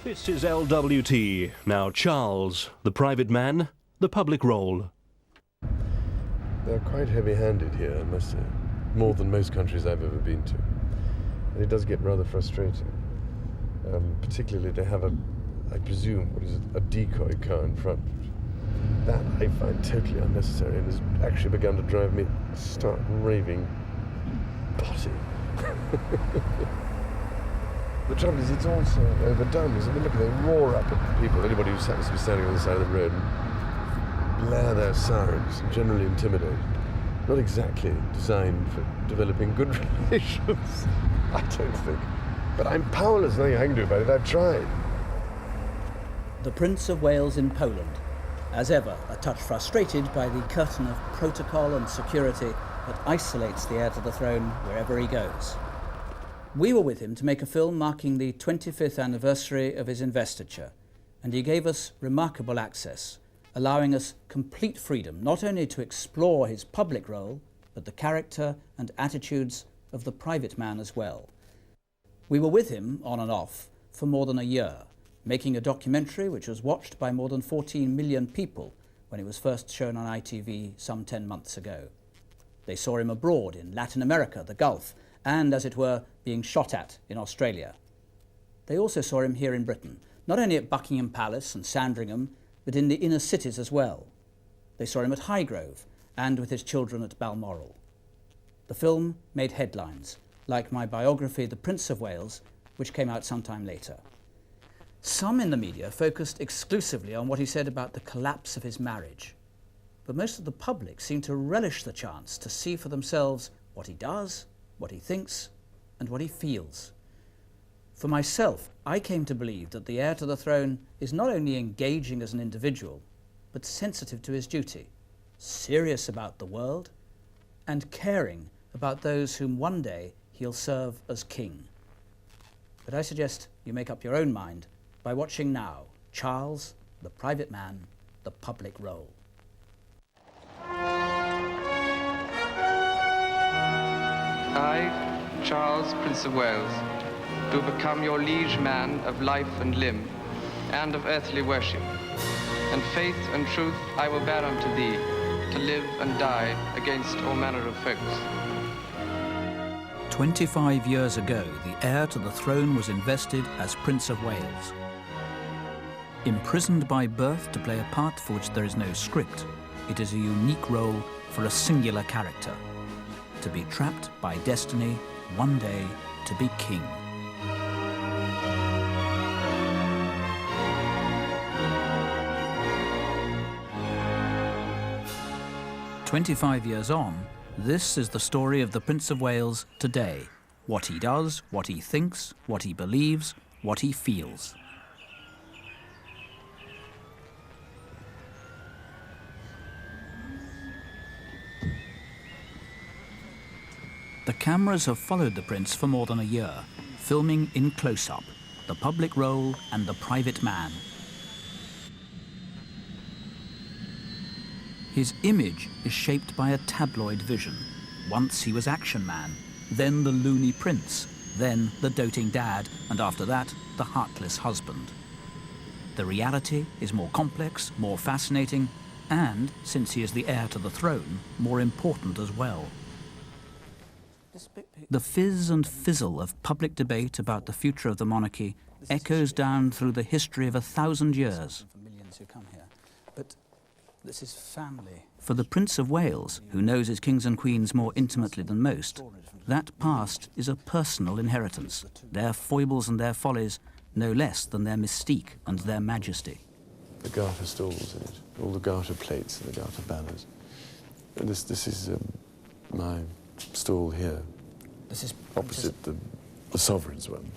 This is LWT. Now Charles, the private man, the public role. They're quite heavy-handed here, I must say. More than most countries I've ever been to. And it does get rather frustrating. Particularly they have I presume, what is it, a decoy car in front. That I find totally unnecessary and has actually begun to drive me stark raving potty. The trouble is, it's also overdone. I mean, look, they roar up at people, anybody who happens to be standing on the side of the road, and blare their sirens, and generally intimidate. Not exactly designed for developing good relations, I don't think. But I'm powerless, nothing I can do about it, I've tried. The Prince of Wales in Poland, as ever a touch frustrated by the curtain of protocol and security that isolates the heir to the throne wherever he goes. We were with him to make a film marking the 25th anniversary of his investiture, and he gave us remarkable access, allowing us complete freedom not only to explore his public role, but the character and attitudes of the private man as well. We were with him, on and off, for more than a year, making a documentary which was watched by more than 14 million people when it was first shown on ITV some 10 months ago. They saw him abroad in Latin America, the Gulf, and, as it were, being shot at in Australia. They also saw him here in Britain, not only at Buckingham Palace and Sandringham, but in the inner cities as well. They saw him at Highgrove and with his children at Balmoral. The film made headlines, like my biography, The Prince of Wales, which came out sometime later. Some in the media focused exclusively on what he said about the collapse of his marriage, but most of the public seemed to relish the chance to see for themselves what he does, what he thinks, and what he feels. For myself, I came to believe that the heir to the throne is not only engaging as an individual, but sensitive to his duty, serious about the world, and caring about those whom one day he'll serve as king. But I suggest you make up your own mind by watching now Charles, the private man, the public role. I, Charles, Prince of Wales, do become your liege man of life and limb, and of earthly worship. And faith and truth I will bear unto thee, to live and die against all manner of folks. 25 years ago, the heir to the throne was invested as Prince of Wales. Imprisoned by birth to play a part for which there is no script, it is a unique role for a singular character. To be trapped by destiny, one day to be king. "25 years on, this is the story of the Prince of Wales today. What he does, what he thinks, what he believes, what he feels." The cameras have followed the prince for more than a year, filming in close-up, the public role and the private man. His image is shaped by a tabloid vision. Once he was action man, then the loony prince, then the doting dad, and after that, the heartless husband. The reality is more complex, more fascinating, and, since he is the heir to the throne, more important as well. The fizz and fizzle of public debate about the future of the monarchy echoes down through the history of 1,000 years. This is family. For the Prince of Wales, who knows his kings and queens more intimately than most, that past is a personal inheritance, their foibles and their follies no less than their mystique and their majesty. The garter stalls in it, all the garter plates and the garter banners. And this is my stall here. This is opposite the sovereign's one.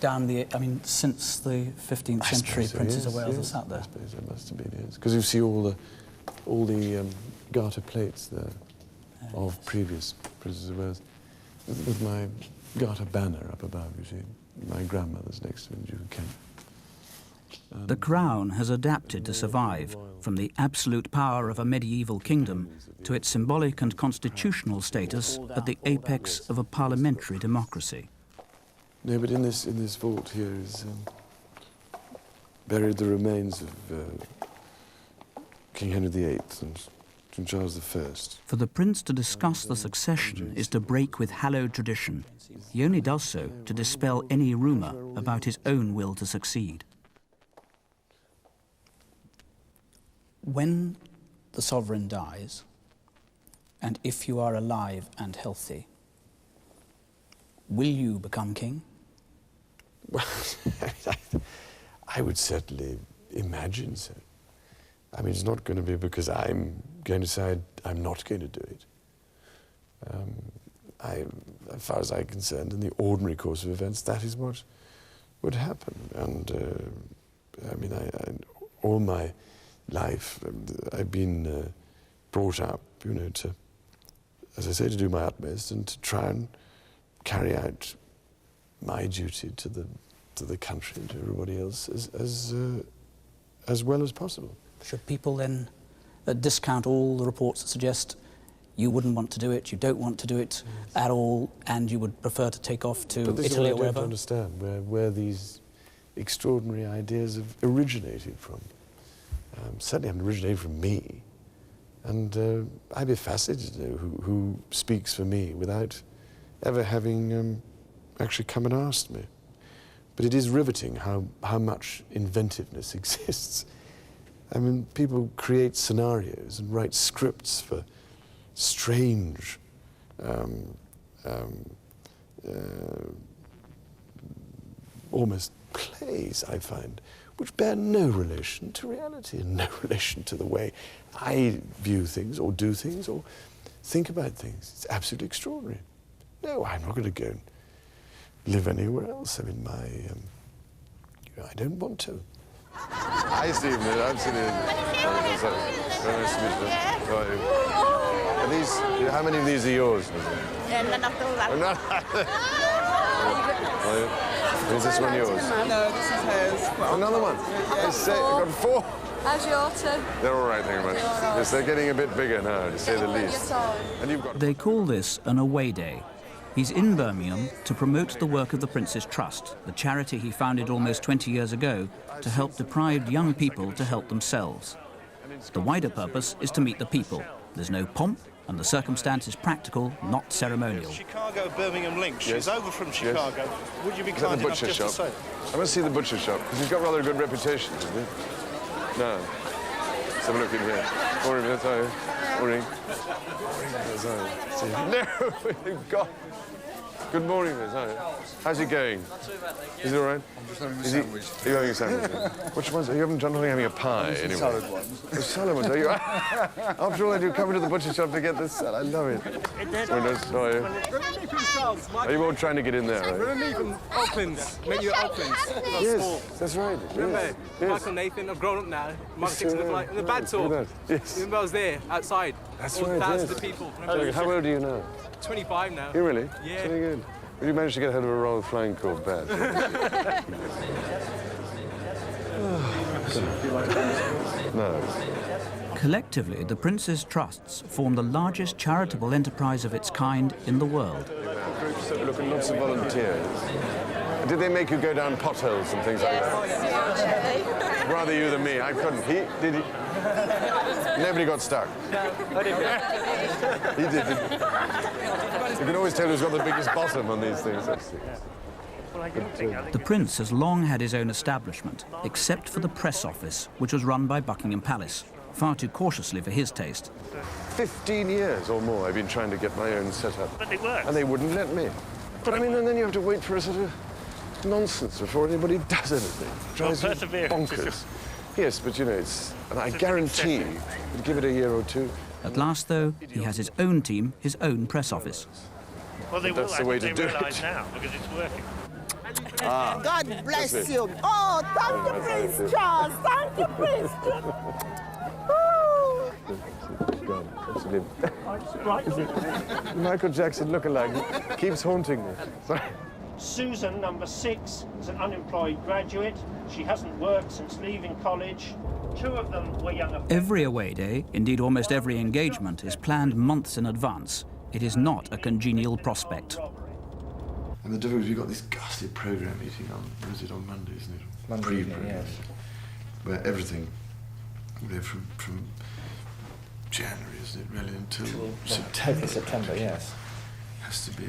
Down the, I mean, since the 15th century, Princes of Wales have sat there. I suppose it must have been, yes. Because you see all the garter plates there of previous Princes of Wales. With my garter banner up above, you see. My grandmother's next to me, Duke of Kent. The crown has adapted to survive, from the absolute power of a medieval kingdom to its symbolic and constitutional status at the apex of a parliamentary democracy. No, but in this vault here is buried the remains of King Henry VIII and King Charles I. For the prince to discuss the succession is to break with hallowed tradition. He only does so to dispel any rumour about his own will to succeed. When the sovereign dies, and if you are alive and healthy, will you become king? Well, I would certainly imagine so. I mean, it's not going to be because I'm going to decide I'm not going to do it. As far as I'm concerned, in the ordinary course of events, that is what would happen. And I mean, all my life, I've been brought up, you know, to, as I say, to do my utmost and to try and carry out my duty to the country and to everybody else as well as possible. Should people then discount all the reports that suggest you wouldn't want to do it, you don't want to do it at all, and you would prefer to take off to Italy or wherever? I don't understand where these extraordinary ideas have originated from. Certainly haven't originated from me. And I'd be fascinated to know who speaks for me without ever having actually come and asked me. But it is riveting how much inventiveness exists. I mean, people create scenarios and write scripts for strange, almost plays, I find, which bear no relation to reality and no relation to the way I view things or do things or think about things. It's absolutely extraordinary. No, I'm not going to go and live anywhere else. I mean, I don't want to. Hi, Stephen. Absolutely. Very nice to meet you. How are you? Are these? How many of these are yours? None of them. Is this one yours? No, this is hers. Another one. I've got 4. How's your turn? They're all right, thank you very much. Yes, they're getting a bit bigger now, to say the least. And you've got. They call this an away day. He's in Birmingham to promote the work of the Prince's Trust, the charity he founded almost 20 years ago to help deprived young people to help themselves. The wider purpose is to meet the people. There's no pomp, and the circumstance is practical, not ceremonial. Chicago-Birmingham link. She's over from Chicago. Yes. Would you be kind enough just to say? I must see the butcher shop, because he's got rather a good reputation, doesn't he? No. Let's have a look in here. Morning, Miss. Morning. No, you've got. Good morning, Miss. How's it going? Is it all right? I'm just having a sandwich. Are you having a sandwich? Which ones? You haven't done anything having a pie, anyway? Salad ones. The salad ones, are you? After all, I do come into the butcher shop to get this salad. I love it. Are you all trying to get in there, right? We're only from Oaklands. Met you at Oaklands. Yes, that's right. Remember? Yes. Michael Nathan, I've grown up now. Mark Dixon looked like. And the bad talk. Yes. Remember I was there, outside. That's all right, thousands yes. of people. How old are you now? 25 now. You really? Yeah. Very good. Well, you managed to get hold of a Royal Flying Corps badge. No. Collectively, the Prince's Trusts form the largest charitable enterprise of its kind in the world. Groups that look at lots of volunteers. Did they make you go down potholes and things like that? Rather you than me. I couldn't. Did he? Nobody got stuck. No, he did. You can always tell who's got the biggest bottom on these things. The Prince has long had his own establishment, except for the press office, which was run by Buckingham Palace, far too cautiously for his taste. 15 years or more I've been trying to get my own set up. But it works. And they wouldn't let me. But I mean, and then you have to wait for a sort of nonsense before anybody does anything. It drives you bonkers. Yes, but you know, and I guarantee you, give it a year or two. At last, though, he has his own team, his own press office. Well, they That's will. the way I think to they do realise it. now because it's working. God bless you. Oh, thank you, Prince Charles. Thank you, Prince Charles. Michael Jackson look-alike keeps haunting me. Sorry. Susan, number 6, is an unemployed graduate. She hasn't worked since leaving college. 2 of them were young. Every away day, indeed almost every engagement, is planned months in advance. It is not a congenial prospect. And the difficulty, you've got this ghastly programme meeting on, or is it on Monday, isn't it? Monday evening, yes. where everything, from January, isn't it, really, until September, yes, has to be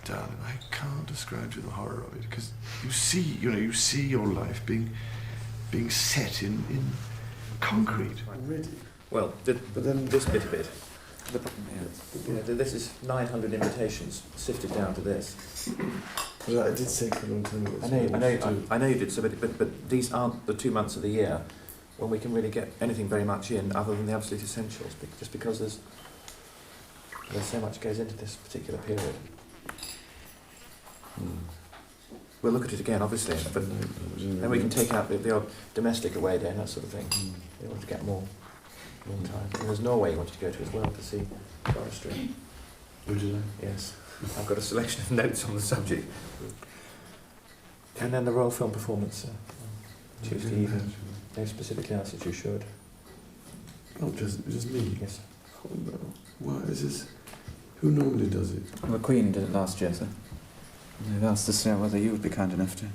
done. And I can't describe to you the horror of it, because you see your life being set in concrete. Already. Well, but then this bit of it. This is 900 invitations sifted down to this. Well, I did say for a long time ago. I know you did. So, but these aren't the 2 months of the year when we can really get anything very much in, other than the absolute essentials. Just because there's so much goes into this particular period. We'll look at it again, obviously, but then we can take out the odd domestic away day and that sort of thing. We want to get more time. And there's Norway you wanted to go to as well to see forestry. Would you like? Yes. I've got a selection of notes on the subject. And then the Royal Film performance Tuesday evening. They specifically asked that you should. Oh, just me? Yes. Oh, no. Why is this? Who normally does it? Well, the Queen did it last year, sir. They've asked us whether you would be kind enough to.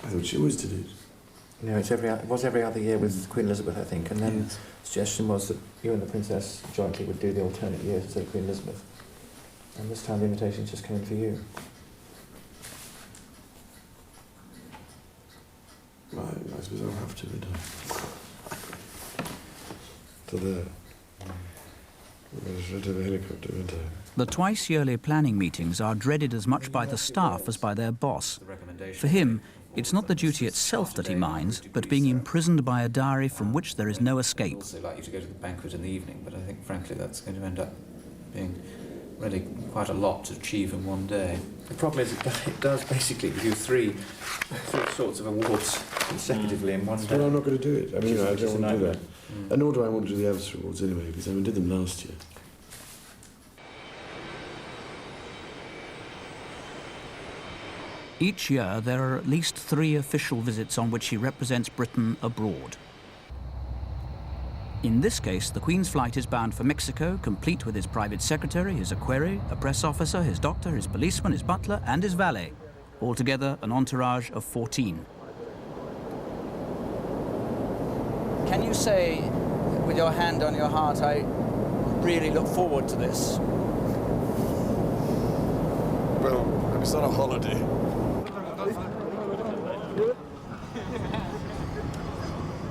I thought she always did it. No, it was every other year with Queen Elizabeth, I think, and then the suggestion was that you and the Princess jointly would do the alternate years instead of Queen Elizabeth. And this time the invitation's just come in for you. I suppose I'll have to, don't I? To there. I have a helicopter, don't I? The twice-yearly planning meetings are dreaded as much by the staff as by their boss. For him, it's not the duty itself that he minds, but being imprisoned by a diary from which there is no escape. I'd also like you to go to the banquet in the evening, but I think, frankly, that's going to end up being really quite a lot to achieve in one day. The problem is it does basically give you three sorts of awards consecutively in one day. Well, I'm not going to do it. I mean, I don't want to do that. And nor do I want to do the Elvis Awards anyway, because I did them last year. Each year, there are at least 3 official visits on which he represents Britain abroad. In this case, the Queen's flight is bound for Mexico, complete with his private secretary, his equerry, a press officer, his doctor, his policeman, his butler, and his valet. Altogether, an entourage of 14. Can you say, with your hand on your heart, I really look forward to this? Well, it's not a holiday.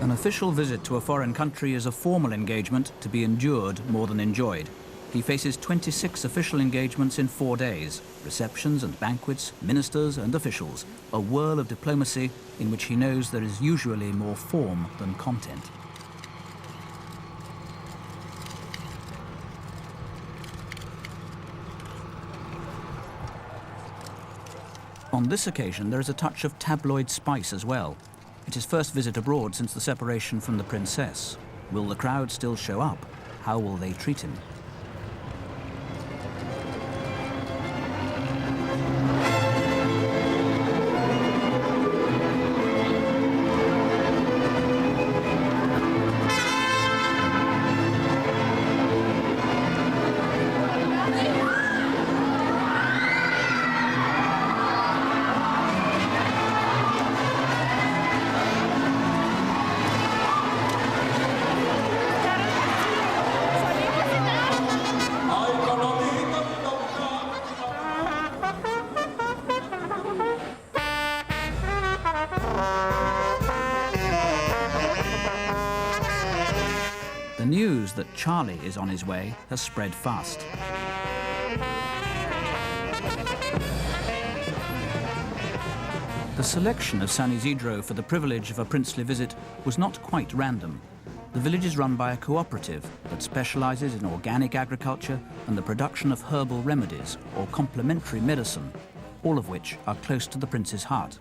An official visit to a foreign country is a formal engagement to be endured more than enjoyed. He faces 26 official engagements in 4 days, receptions and banquets, ministers and officials, a whirl of diplomacy in which he knows there is usually more form than content. On this occasion, there is a touch of tabloid spice as well. It's his first visit abroad since the separation from the princess. Will the crowd still show up? How will they treat him? The news that Charlie is on his way has spread fast. The selection of San Isidro for the privilege of a princely visit was not quite random. The village is run by a cooperative that specializes in organic agriculture and the production of herbal remedies or complementary medicine, all of which are close to the prince's heart.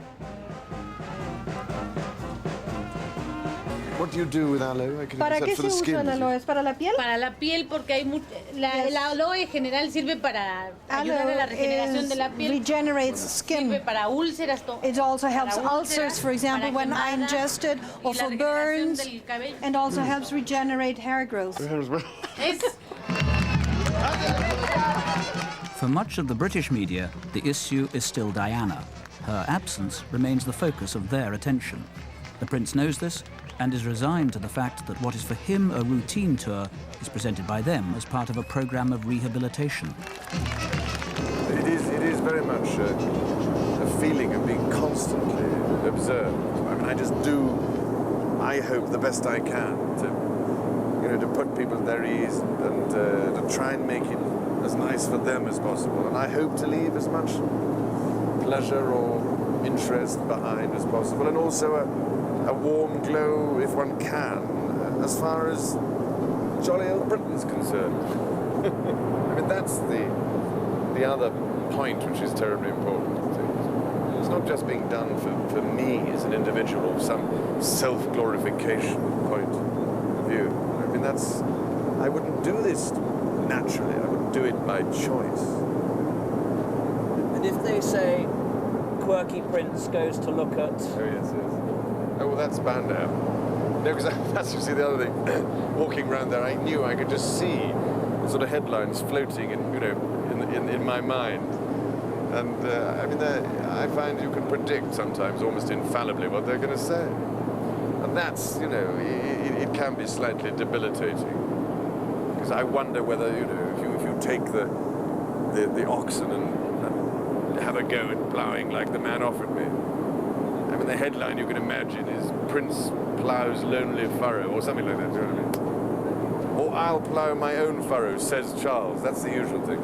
What do you do with aloe? ¿Para qué se usa el aloe? ¿Es para la piel? Para la piel, porque hay el aloe en general sirve para ayudar a la regeneración de la piel. Regenerates skin. Sirve para úlceras. It also helps ulcers, for example, when I ingest it, or for burns, and also helps regenerate hair growth. For much of the British media, the issue is still Diana. Her absence remains the focus of their attention. The Prince knows this and is resigned to the fact that what is for him a routine tour is presented by them as part of a programme of rehabilitation. It is very much a feeling of being constantly observed. I mean, I just do, I hope, the best I can to put people at their ease and to try and make it as nice for them as possible. And I hope to leave as much pleasure or interest behind as possible, and also a warm glow, if one can, as far as jolly old Britain's concerned. I mean, that's the other point which is terribly important. It's not just being done for me as an individual or some self-glorification point of view. I mean, I wouldn't do this naturally. I wouldn't do it by choice. And if they say quirky Prince goes to look at... Oh, yes. Oh, well, that's bound to happen. No, because that's, you see, the other thing. Walking around there, I knew I could just see the sort of headlines floating in my mind. And, I mean, I find you can predict sometimes, almost infallibly, what they're going to say. And that's, it can be slightly debilitating. Because I wonder whether, if you take the oxen and have a go at ploughing like the man offered me. I mean, the headline you can imagine is Prince ploughs lonely furrow, or something like that, do you know what I mean? Or I'll plough my own furrow, says Charles. That's the usual thing.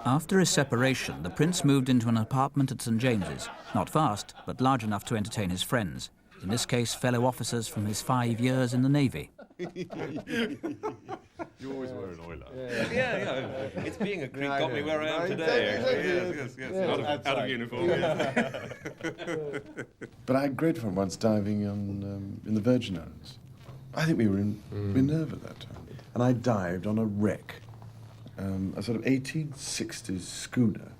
After his separation, the Prince moved into an apartment at St James's, not vast, but large enough to entertain his friends, in this case fellow officers from his 5 years in the Navy. You always were an oiler. Yeah. It's being a Greek got me where I am today. Yes. Out of uniform. Yes. But I had great fun once diving in the Virgin Islands. I think we were in Minerva that time. And I dived on a wreck, a sort of 1860s schooner,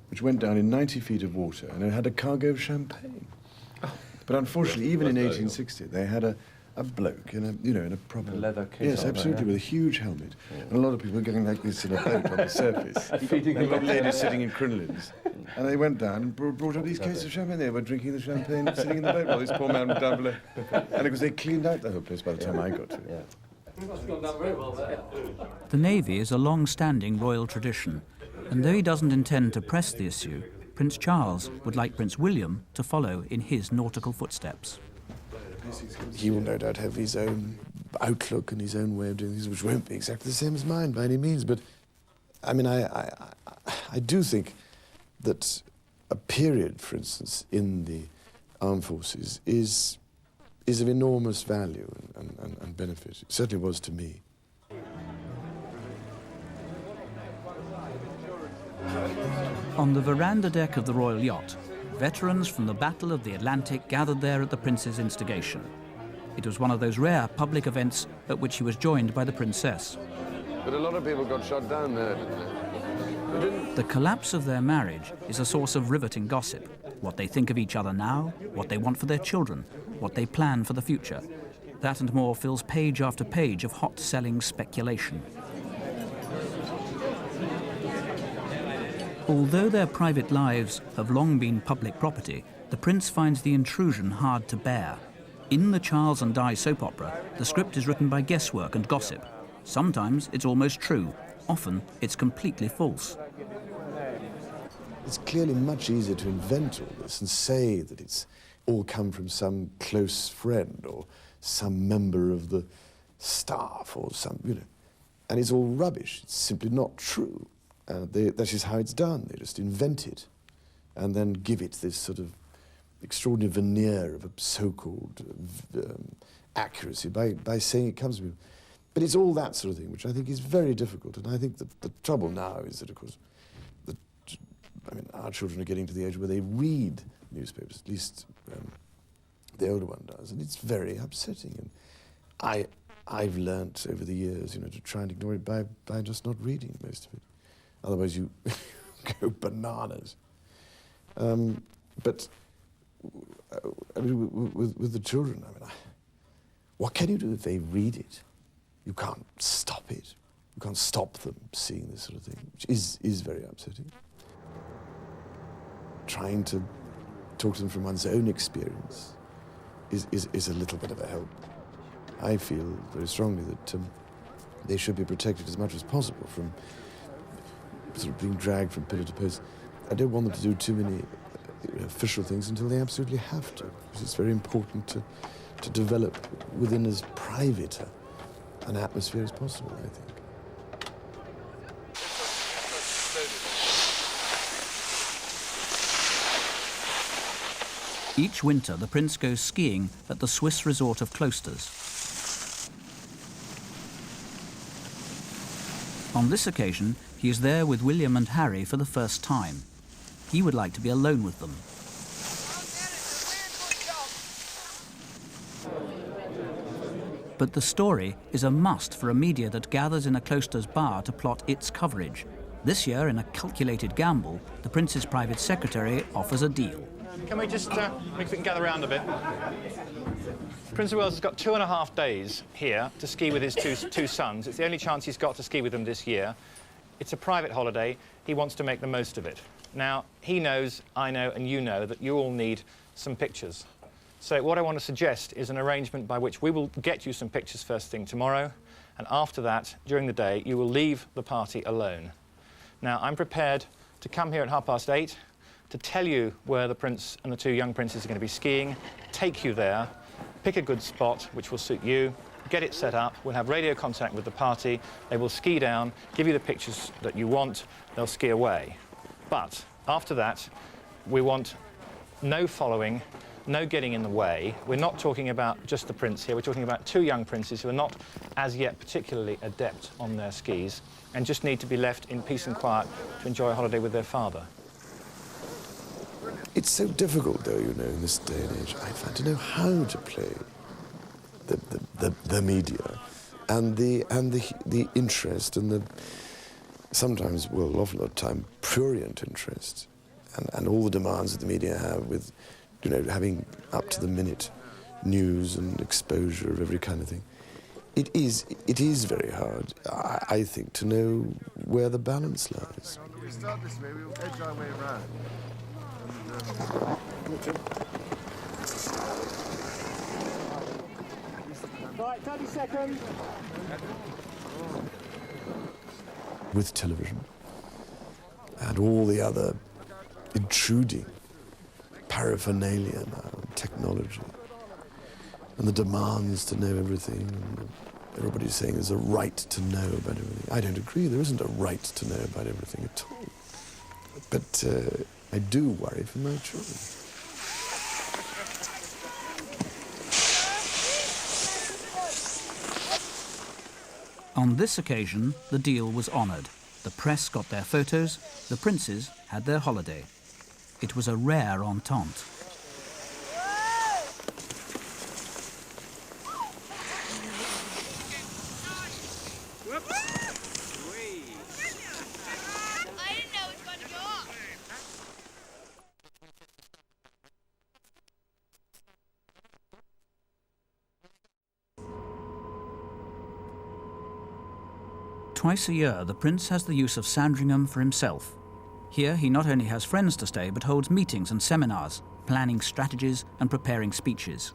which went down in 90 feet of water, and it had a cargo of champagne. But unfortunately, even in 1860, they had a bloke in a proper leather case. Yes, absolutely, with a huge helmet, and a lot of people were going like this in a boat on the surface. And a lot of ladies sitting in crinolines, and they went down and brought up these cases of champagne. They were drinking the champagne, sitting in the boat while this poor man was down below. And of course, they cleaned out the whole place by the time I got to it. The Navy is a long-standing royal tradition, and though he doesn't intend to press the issue, Prince Charles would like Prince William to follow in his nautical footsteps. He will no doubt have his own outlook and his own way of doing things, which won't be exactly the same as mine by any means. But, I mean, I do think that a period, for instance, in the armed forces is of enormous value and benefit. It certainly was to me. On the veranda deck of the royal yacht, veterans from the Battle of the Atlantic gathered there at the Prince's instigation. It was one of those rare public events at which he was joined by the Princess. But a lot of people got shot down there, didn't they? The collapse of their marriage is a source of riveting gossip. What they think of each other now, what they want for their children, what they plan for the future. That and more fills page after page of hot-selling speculation. Although their private lives have long been public property, the Prince finds the intrusion hard to bear. In the Charles and Di soap opera, the script is written by guesswork and gossip. Sometimes it's almost true. Often it's completely false. It's clearly much easier to invent all this and say that it's all come from some close friend or some member of the staff or some, and it's all rubbish. It's simply not true. That is how it's done. They just invent it and then give it this sort of extraordinary veneer of a so-called accuracy by saying it comes from him. But it's all that sort of thing, which I think is very difficult. And I think that the trouble now is that, of course, our children are getting to the age where they read newspapers, at least the older one does, and it's very upsetting. And I've learnt over the years, to try and ignore it by just not reading most of it. Otherwise you go bananas. But I mean, with the children, I mean, what can you do if they read it? You can't stop it. You can't stop them seeing this sort of thing, which is very upsetting. Trying to talk to them from one's own experience is a little bit of a help. I feel very strongly that they should be protected as much as possible from sort of being dragged from pillar to post. I don't want them to do too many official things until they absolutely have to, because it's very important to develop within as private an atmosphere as possible, I think. Each winter, the prince goes skiing at the Swiss resort of Klosters. On this occasion, he is there with William and Harry for the first time. He would like to be alone with them. But the story is a must for a media that gathers in a Klosters bar to plot its coverage. This year, in a calculated gamble, the prince's private secretary offers a deal. Can we just make sure we can gather around a bit? Prince of Wales has got 2.5 days here to ski with his two sons. It's the only chance he's got to ski with them this year. It's a private holiday. He wants to make the most of it. Now, he knows, I know, and you know that you all need some pictures. So what I want to suggest is an arrangement by which we will get you some pictures first thing tomorrow, and after that, during the day, you will leave the party alone. Now, I'm prepared to come here at 8:30 to tell you where the prince and the two young princes are going to be skiing, take you there, pick a good spot which will suit you, get it set up, we'll have radio contact with the party, they will ski down, give you the pictures that you want, they'll ski away. But after that, we want no following, no getting in the way. We're not talking about just the prince here, we're talking about two young princes who are not as yet particularly adept on their skis and just need to be left in peace and quiet to enjoy a holiday with their father. It's so difficult, though, you know, in this day and age, I find, to know how to play the media and the interest and the sometimes, well, often of the time, prurient interest and all the demands that the media have with, you know, having up-to-the-minute news and exposure of every kind of thing. It is very hard, I think, to know where the balance lies. If we start this way, we'll edge our way around. Right, 30 seconds. With television and all the other intruding paraphernalia now, and technology, and the demands to know everything, and everybody's saying there's a right to know about everything. I don't agree, there isn't a right to know about everything at all. But I do worry for my children. On this occasion, the deal was honoured. The press got their photos, the princes had their holiday. It was a rare entente. Twice a year, the prince has the use of Sandringham for himself. Here, he not only has friends to stay, but holds meetings and seminars, planning strategies and preparing speeches.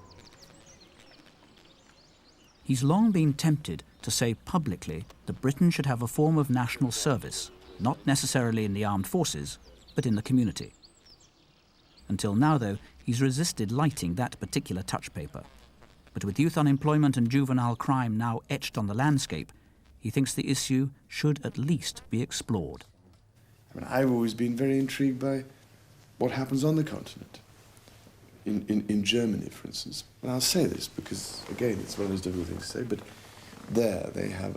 He's long been tempted to say publicly that Britain should have a form of national service, not necessarily in the armed forces, but in the community. Until now, though, he's resisted lighting that particular touch paper. But with youth unemployment and juvenile crime now etched on the landscape, he thinks the issue should at least be explored. I mean, I've always been very intrigued by what happens on the continent. In Germany, for instance. And I'll say this because, again, it's one of those difficult things to say, but there they have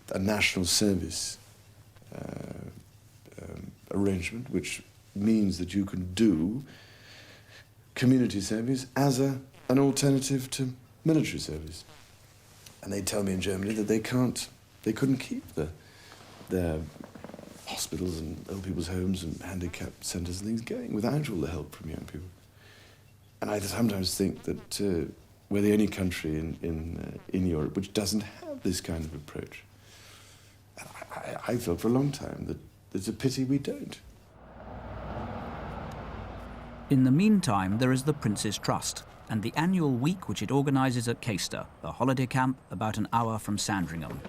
a national service arrangement, which means that you can do community service as an alternative to military service. And they tell me in Germany that they couldn't keep their hospitals and old people's homes and handicap centres and things going without all the help from young people. And I sometimes think that we're the only country in Europe which doesn't have this kind of approach. And I felt for a long time that it's a pity we don't. In the meantime, there is the Prince's Trust and the annual week which it organises at Caister, a holiday camp about an hour from Sandringham.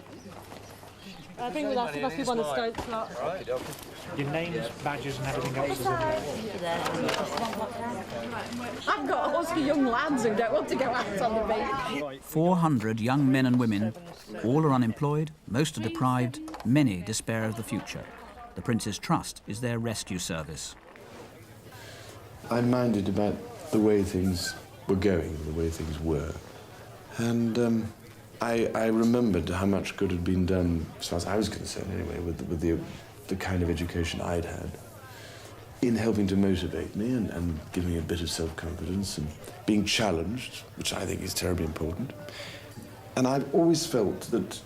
I think we'll have to pass people on a scope slot. Your names, badges and everything else is in there. I've got husky young lads who don't want to go out on the beach. 400 young men and women. All are unemployed, most are deprived, many despair of the future. The Prince's Trust is their rescue service. I minded about the way things were going, the way things were. And I remembered how much good had been done, as far as I was concerned anyway, with the kind of education I'd had, in helping to motivate me and give me a bit of self-confidence and being challenged, which I think is terribly important. And I've always felt that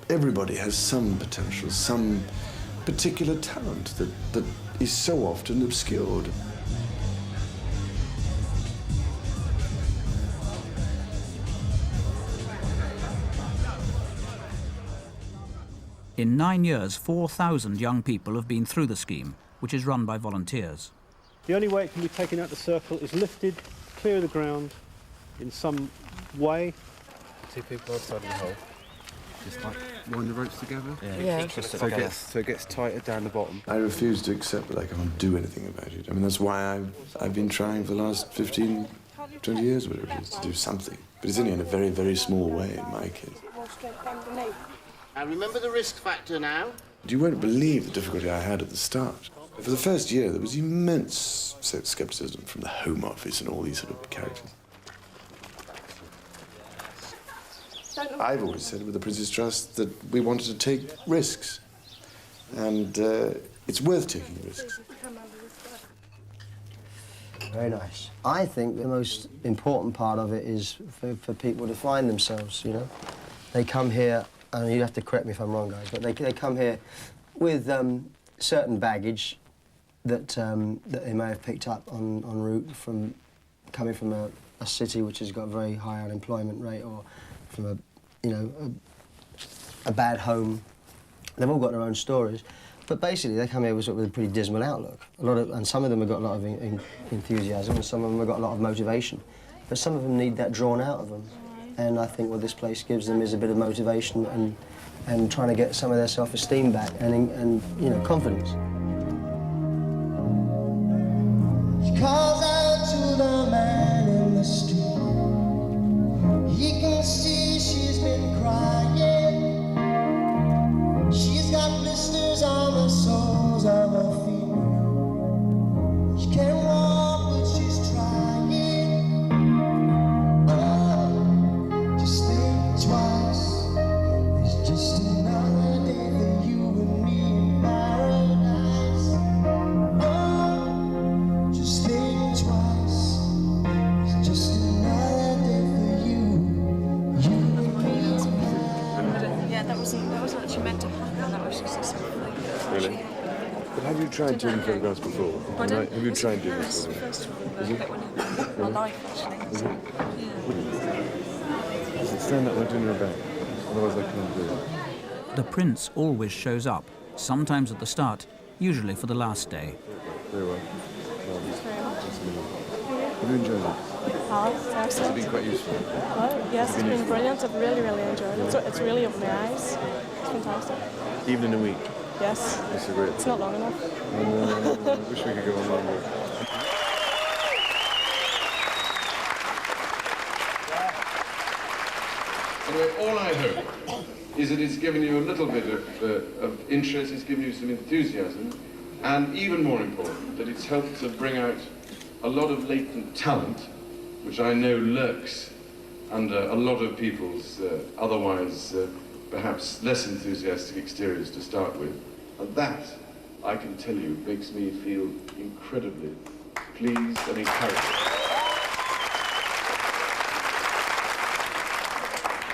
everybody has some potential, some particular talent that is so often obscured. In 9 years, 4,000 young people have been through the scheme, which is run by volunteers. The only way it can be taken out the circle is lifted, clear of the ground in some way. 2 people outside of the hole. Just like wind the ropes together? Yeah. So it gets tighter down the bottom. I refuse to accept that I can't do anything about it. I mean, that's why I've been trying for the last 15, 20 years, whatever it is, to do something. But it's only in a very, very small way in my case. And remember the risk factor now. You won't believe the difficulty I had at the start. For the first year, there was immense scepticism from the Home Office and all these sort of characters. I've always said with the Prince's Trust that we wanted to take risks, and it's worth taking risks. Very nice. I think the most important part of it is for people to find themselves, you know. They come here, and you have to correct me if I'm wrong, guys, but they come here with certain baggage that they may have picked up en route from coming from a city which has got a very high unemployment rate, or from a bad home. They've all got their own stories, but basically they come here with a pretty dismal outlook. And some of them have got a lot of enthusiasm, and some of them have got a lot of motivation, but some of them need that drawn out of them. And I think what this place gives them is a bit of motivation and trying to get some of their self-esteem back and confidence. She calls out to the man in the street. He can see she's been crying. She's got blisters on the soles of her feet. She can't walk, but she's trying. Oh, just think twice. It's just another day for you and me in paradise. Oh, just think twice. It's just another day for you and me in paradise. Yeah, that wasn't actually meant to happen. That was just something. Really? But have you tried taking photographs before? Pardon? Have you tried doing Paris, this? first of all. Is it? My life, actually. So, yeah. Stand up like doing your back, otherwise I can't do it. The Prince always shows up, sometimes at the start, usually for the last day. Very well. Thanks very much. Have you enjoyed it? Has Has it been quite useful? Yes, it's been brilliant. I've really, really enjoyed it. It's really opened my eyes. It's fantastic. Even in a week? Yes. That's a great It's not long enough. I wish we could go on longer. Anyway, all I hope is that it's given you a little bit of interest, it's given you some enthusiasm, and even more important, that it's helped to bring out a lot of latent talent, which I know lurks under a lot of people's otherwise perhaps less enthusiastic exteriors to start with. And that, I can tell you, makes me feel incredibly pleased and encouraged.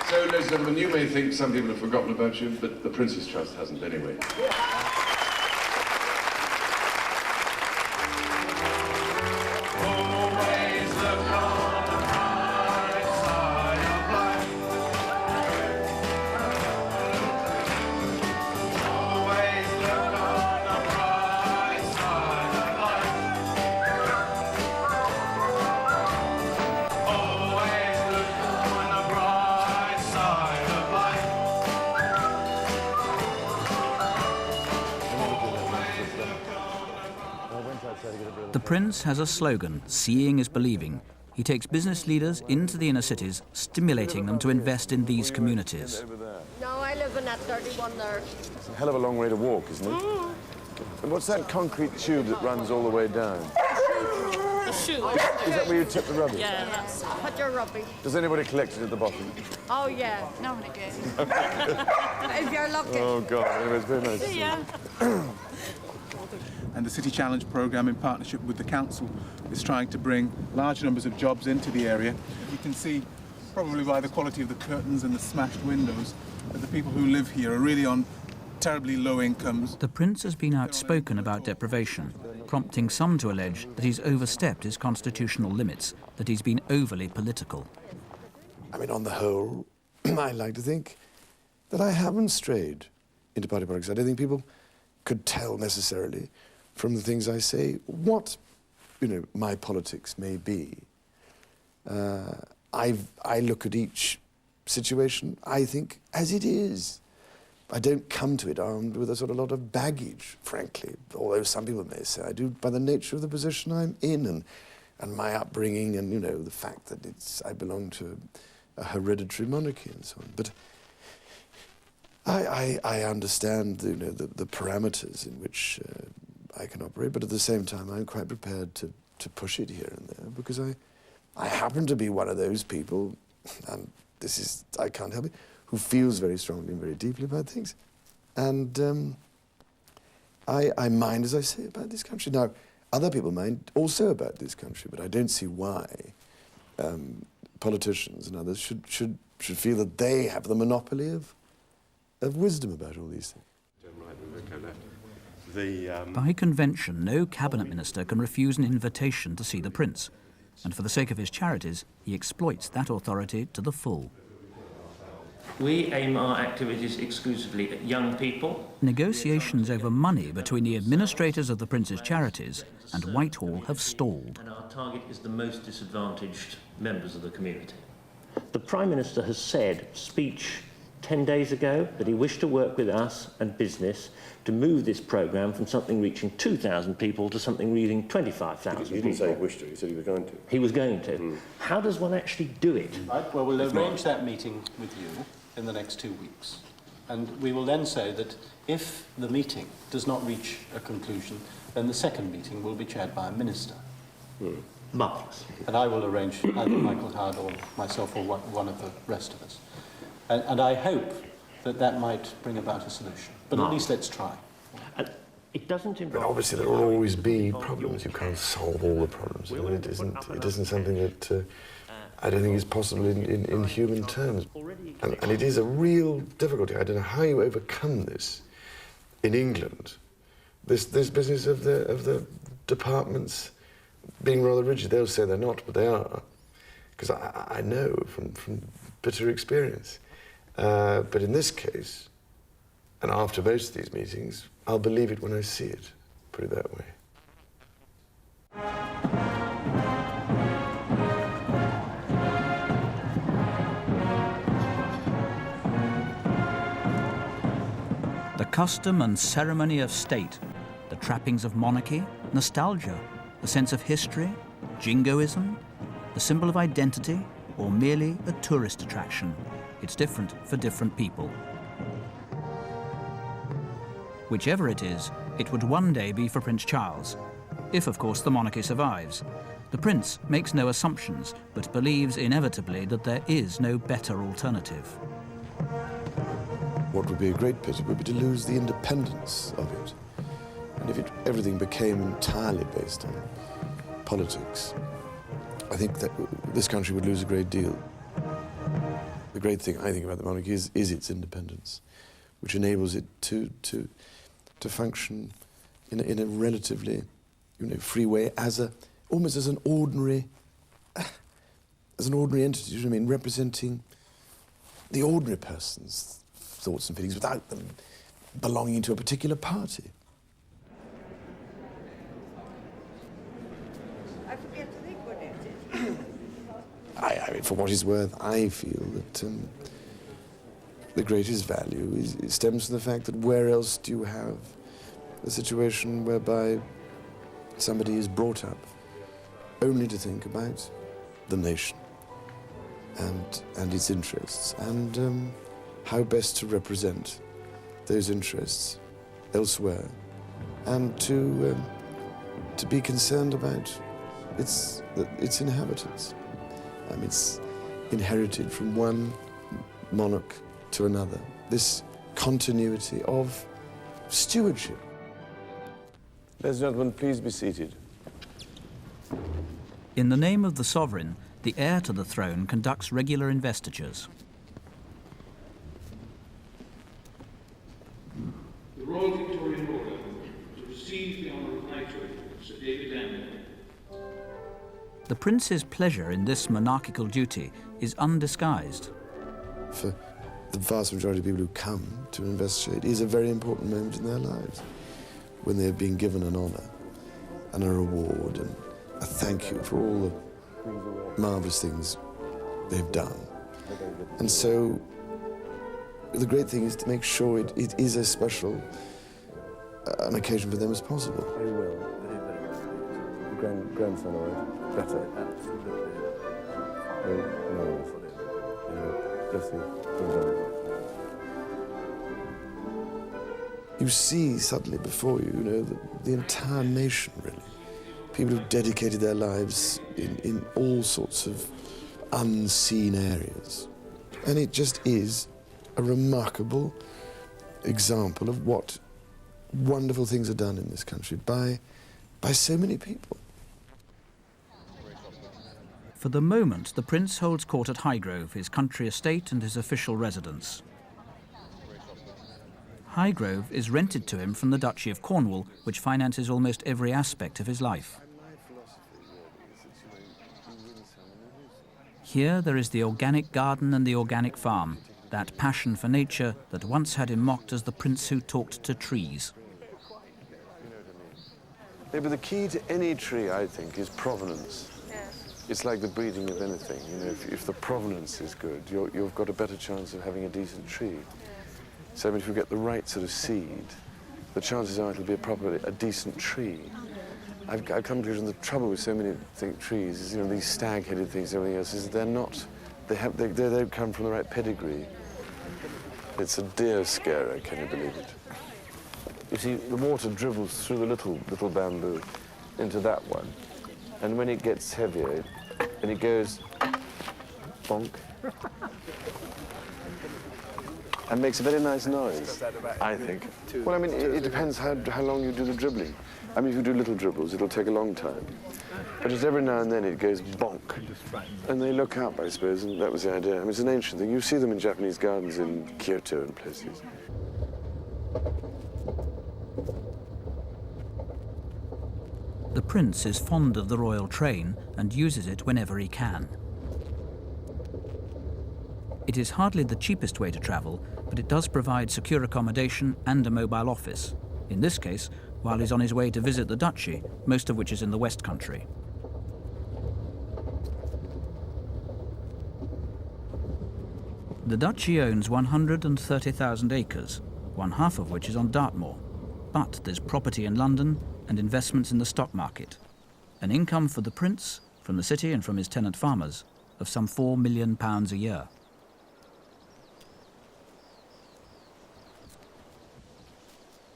So, ladies and gentlemen, you may think some people have forgotten about you, but the Prince's Trust hasn't anyway. The Prince has a slogan, seeing is believing. He takes business leaders into the inner cities, stimulating them to invest in these communities. No, I live in that 31 there. It's a hell of a long way to walk, isn't it? And what's that concrete tube that runs all the way down? The chute. Is that where you tip the rubbish? Yeah, put your rubbish. Does anybody collect it at the bottom? Oh, yeah. No one again. If you're lucky. Oh, God. Anyway, it's very nice. See ya. And the City Challenge programme, in partnership with the council, is trying to bring large numbers of jobs into the area. You can see, probably by the quality of the curtains and the smashed windows, that the people who live here are really on terribly low incomes. The Prince has been outspoken about deprivation, prompting some to allege that he's overstepped his constitutional limits, that he's been overly political. I mean, on the whole, I like to think that I haven't strayed into party politics. I don't think people could tell necessarily from the things I say what, my politics may be. I look at each situation, I think, as it is. I don't come to it armed with a sort of lot of baggage, frankly, although some people may say I do by the nature of the position I'm in and my upbringing and, the fact that I belong to a hereditary monarchy and so on. But I understand, the parameters in which I can operate, but at the same time I'm quite prepared to push it here and there because I happen to be one of those people, and I can't help it, who feels very strongly and very deeply about things. And I mind, as I say, about this country. Now, other people mind also about this country, but I don't see why politicians and others should feel that they have the monopoly of wisdom about all these things. By convention, no cabinet minister can refuse an invitation to see the Prince. And for the sake of his charities, he exploits that authority to the full. We aim our activities exclusively at young people. Negotiations over money between the administrators of the Prince's charities and Whitehall have stalled. And our target is the most disadvantaged members of the community. The Prime Minister has said, speech 10 days ago, that he wished to work with us and business to move this programme from something reaching 2,000 people to something reaching 25,000 people. You didn't say he wished to, he said he was going to. He was going to. How does one actually do it? Right, well, we'll arrange that meeting with you in the next 2 weeks. And we will then say that if the meeting does not reach a conclusion, then the second meeting will be chaired by a minister. Marvellous. And I will arrange either Michael Howard or myself or one of the rest of us. And I hope that might bring about a solution. But at least let's try. It doesn't involve... But obviously there will always be problems. You can't solve all the problems. It isn't something that I don't think is possible in human terms. And it is a real difficulty. I don't know how you overcome this in England. This business of the departments being rather rigid. They'll say they're not, but they are. Because I know from bitter experience. But in this case, and after most of these meetings, I'll believe it when I see it. Put it that way. The custom and ceremony of state, the trappings of monarchy, nostalgia, the sense of history, jingoism, the symbol of identity, or merely a tourist attraction. It's different for different people. Whichever it is, it would one day be for Prince Charles, if, of course, the monarchy survives. The Prince makes no assumptions, but believes inevitably that there is no better alternative. What would be a great pity would be to lose the independence of it. And if everything became entirely based on politics, I think that this country would lose a great deal. The great thing, I think, about the monarchy is its independence, which enables it to function in a relatively, free way almost as an ordinary entity. You know what I mean? Representing the ordinary person's thoughts and feelings without them belonging to a particular party. I mean, for what it's worth, I feel that the greatest value stems from the fact that where else do you have a situation whereby somebody is brought up only to think about the nation and its interests, and how best to represent those interests elsewhere, and to be concerned about its inhabitants. It's inherited from one monarch to another, this continuity of stewardship. Ladies and gentlemen, please be seated. In the name of the sovereign, the heir to the throne conducts regular investitures. The Royal Victorian Order to receive the honour of knighthood, Sir David Amber. The prince's pleasure in this monarchical duty is undisguised. For the vast majority of people who come to investigate, it is a very important moment in their lives, when they've been given an honour and a reward and a thank you for all the marvellous things they've done. And so the great thing is to make sure it is as special an occasion for them as possible. Very well, very, very well. Grandson, all right? Better. Absolutely. Bless you. You see suddenly before you, the entire nation, really. People who've dedicated their lives in all sorts of unseen areas. And it just is a remarkable example of what wonderful things are done in this country by so many people. For the moment, the prince holds court at Highgrove, his country estate and his official residence. Highgrove is rented to him from the Duchy of Cornwall, which finances almost every aspect of his life. Here there is the organic garden and the organic farm, that passion for nature that once had him mocked as the prince who talked to trees. Yeah, but the key to any tree, I think, is provenance. It's like the breeding of anything. If the provenance is good, you've got a better chance of having a decent tree. So if you get the right sort of seed, the chances are it'll be a decent tree. I've come to the trouble with so many trees is, these stag-headed things and everything else, is they don't come from the right pedigree. It's a deer scarer, can you believe it? You see, the water dribbles through the little bamboo into that one, and when it gets heavier, and it goes bonk, and makes a very nice noise, I think. Well, it depends how long you do the dribbling. If you do little dribbles, it'll take a long time. But just every now and then it goes bonk. And they look up, I suppose, and that was the idea. It's an ancient thing. You see them in Japanese gardens in Kyoto and places. The prince is fond of the royal train and uses it whenever he can. It is hardly the cheapest way to travel, but it does provide secure accommodation and a mobile office. In this case, while he's on his way to visit the duchy, most of which is in the West Country. The duchy owns 130,000 acres, one half of which is on Dartmoor. But there's property in London and investments in the stock market. An income for the prince, from the city and from his tenant farmers, of some £4 million a year.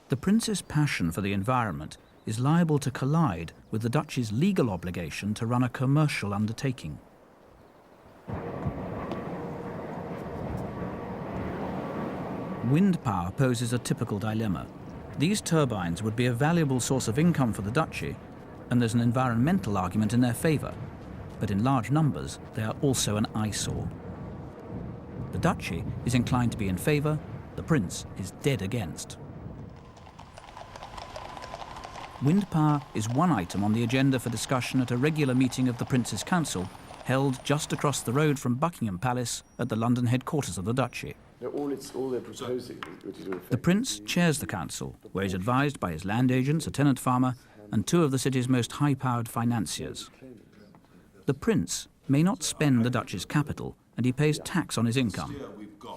The prince's passion for the environment is liable to collide with the duchy's legal obligation to run a commercial undertaking. Wind power poses a typical dilemma. These turbines would be a valuable source of income for the duchy, and there's an environmental argument in their favour. But in large numbers, they are also an eyesore. The duchy is inclined to be in favour, the prince is dead against. Wind power is one item on the agenda for discussion at a regular meeting of the Prince's Council, held just across the road from Buckingham Palace at the London headquarters of the duchy. All they're proposing, the Prince chairs the council, where he's advised by his land agents, a tenant farmer, and two of the city's most high-powered financiers. The Prince may not spend the duchy's capital, and he pays tax on his income,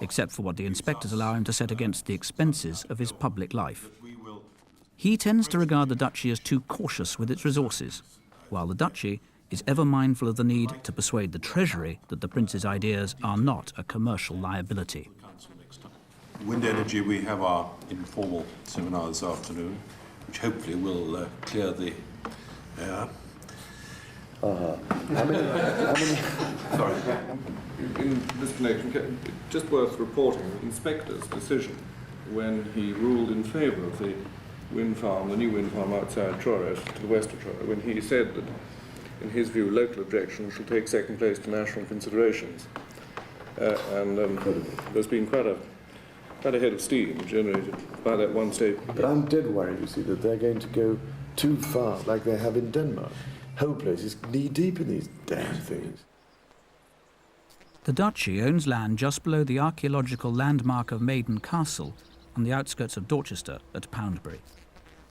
except for what the inspectors allow him to set against the expenses of his public life. He tends to regard the duchy as too cautious with its resources, while the duchy is ever mindful of the need to persuade the Treasury that the Prince's ideas are not a commercial liability. Wind energy, we have our informal seminar this afternoon, which hopefully will clear the air. How many? Sorry. In this connection, just worth reporting the inspector's decision when he ruled in favour of the wind farm, the new wind farm outside Truro, to the west of Truro, when he said that, in his view, local objections shall take second place to national considerations. There's been quite a head of steam generated by that one statement. But I'm dead worried, you see, that they're going to go too far, like they have in Denmark. Whole place is knee-deep in these damn things. The duchy owns land just below the archaeological landmark of Maiden Castle on the outskirts of Dorchester at Poundbury.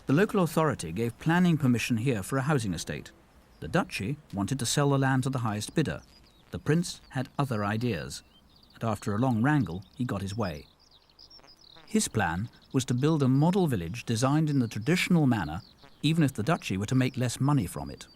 The local authority gave planning permission here for a housing estate. The duchy wanted to sell the land to the highest bidder. The prince had other ideas, and after a long wrangle, he got his way. His plan was to build a model village designed in the traditional manner, even if the duchy were to make less money from it.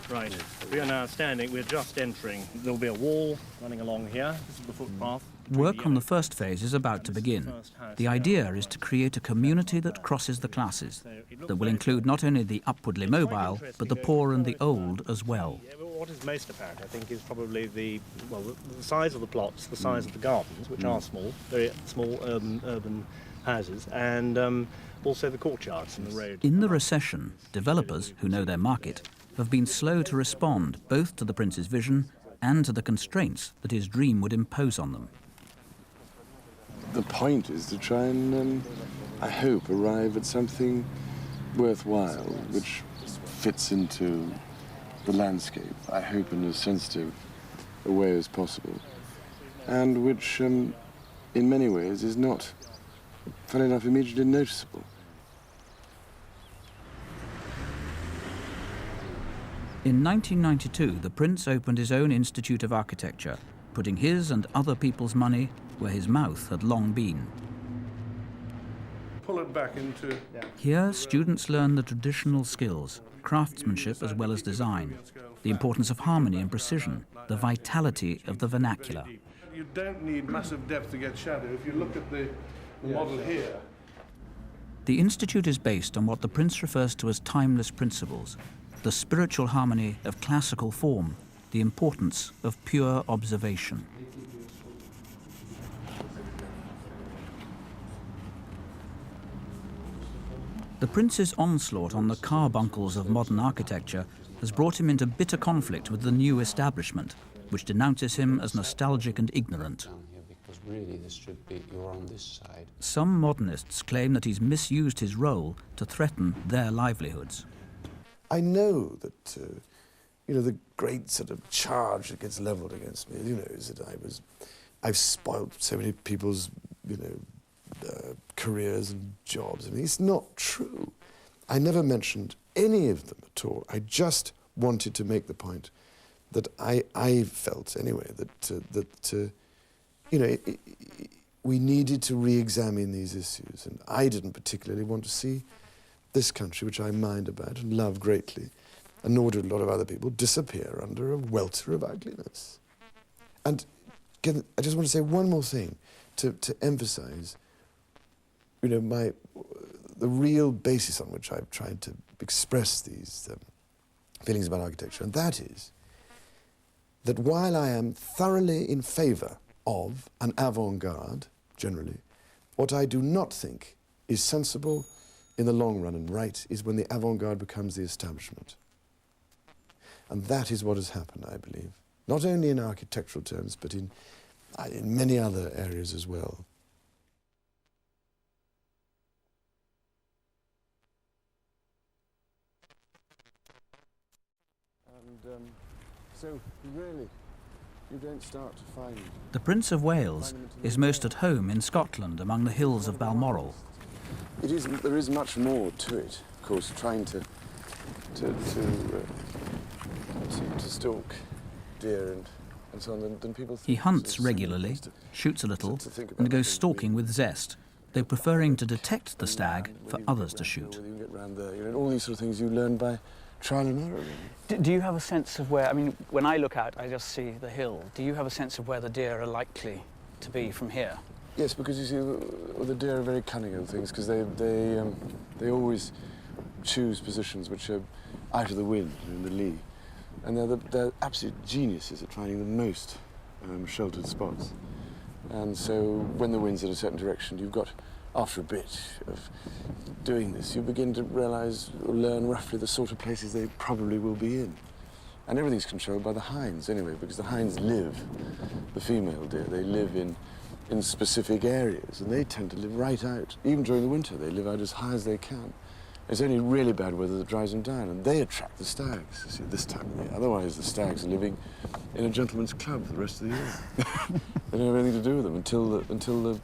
Right, we are now standing, we're just entering. There'll be a wall running along here. This is the footpath. Work on the first phase is about to begin. The idea is to create a community that crosses the classes, that will include not only the upwardly mobile, but the poor and the old as well. What is most apparent, I think, is probably the size of the plots, the size of the gardens, which are small, very small urban houses, and also the courtyards and the road. In the recession, developers who know their market have been slow to respond both to the prince's vision and to the constraints that his dream would impose on them. The point is to try and, I hope, arrive at something worthwhile, which fits into the landscape, I hope, in as sensitive a way as possible, and which, in many ways, is not, funny enough, immediately noticeable. In 1992, the prince opened his own Institute of Architecture, putting his and other people's money where his mouth had long been. Pull it back into... Here, students learn the traditional skills, craftsmanship as well as design, the importance of harmony and precision, the vitality of the vernacular. You don't need massive depth to get shadow. If you look at the model here... The Institute is based on what the prince refers to as timeless principles, the spiritual harmony of classical form, the importance of pure observation. The prince's onslaught on the carbuncles of modern architecture has brought him into bitter conflict with the new establishment, which denounces him as nostalgic and ignorant. Really, this should be, you're on this side. Some modernists claim that he's misused his role to threaten their livelihoods. I know that, the great sort of charge that gets levelled against me, is that I've spoilt so many people's, careers and jobs. I mean, it's not true. I never mentioned any of them at all. I just wanted to make the point that I felt, anyway, that we needed to re-examine these issues, and I didn't particularly want to see this country, which I mind about and love greatly, and nor do a lot of other people, disappear under a welter of ugliness. And again, I just want to say one more thing to emphasize, the real basis on which I've tried to express these feelings about architecture, and that is that while I am thoroughly in favor of an avant-garde, generally, what I do not think is sensible in the long run and right is when the avant-garde becomes the establishment. And that is what has happened, I believe, not only in architectural terms, but in many other areas as well. And so, really, you don't start to find... The Prince of Wales is most at home in Scotland among the hills of Balmoral. There is much more to it, of course, trying to stalk deer and so on than people think. He hunts regularly, shoots a little, and goes stalking with zest, though preferring to detect the stag for others to shoot. You can get round there. You know, all these sort of things you learn by trial and error. Really. Do you have a sense of where, I mean, when I look out, I just see the hill. Do you have a sense of where the deer are likely to be from here? Yes, because you see, the deer are very cunning in things, because they always choose positions which are out of the wind, in the lee. And they're absolute geniuses at finding the most sheltered spots. And so when the wind's in a certain direction, you've got, after a bit of doing this, you begin to realise or learn roughly the sort of places they probably will be in. And everything's controlled by the hinds anyway, because the hinds live, the female deer, they live in specific areas, and they tend to live right out. Even during the winter, they live out as high as they can. It's only really bad weather that drives them down, and they attract the stags, you see, this time of year. Otherwise, the stags are living in a gentleman's club for the rest of the year. They don't have anything to do with them until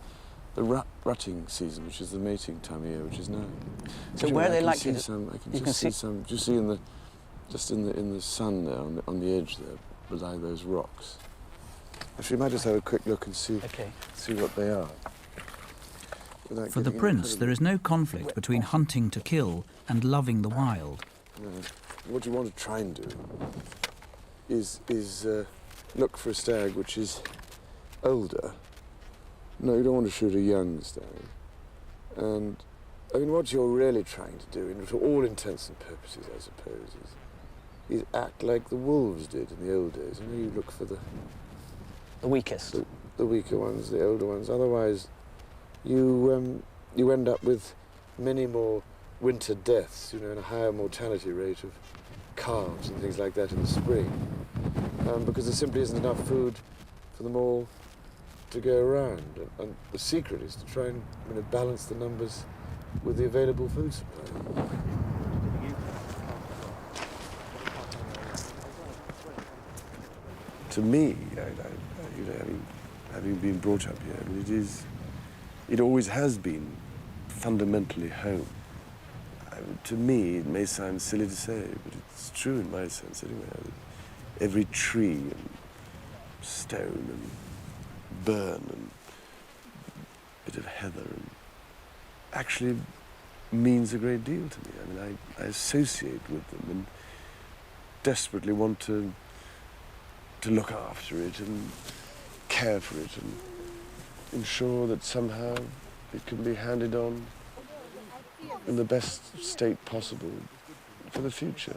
the rutting season, which is the mating time of year, which is now. So where are they likely to... I can just see some, just see in the sun there, on the edge there, below those rocks. Actually, you might just have a quick look and see what they are. For the prince, there is no conflict between hunting to kill and loving the wild. What you want to try and do is look for a stag which is older. No, you don't want to shoot a young stag. And, I mean, what you're really trying to do, for all intents and purposes, I suppose, is act like the wolves did in the old days. You know, you look for the weakest. The weaker ones, the older ones. Otherwise, you end up with many more winter deaths, you know, and a higher mortality rate of calves and things like that in the spring, because there simply isn't enough food for them all to go around. And the secret is to try and balance the numbers with the available food supply. To me, having been brought up here, I mean, it always has been fundamentally home. To me, it may sound silly to say, but it's true in my sense anyway. Every tree and stone and burn and bit of heather and actually means a great deal to me. I mean, I associate with them and desperately want to look after it and care for it and ensure that somehow it can be handed on in the best state possible for the future.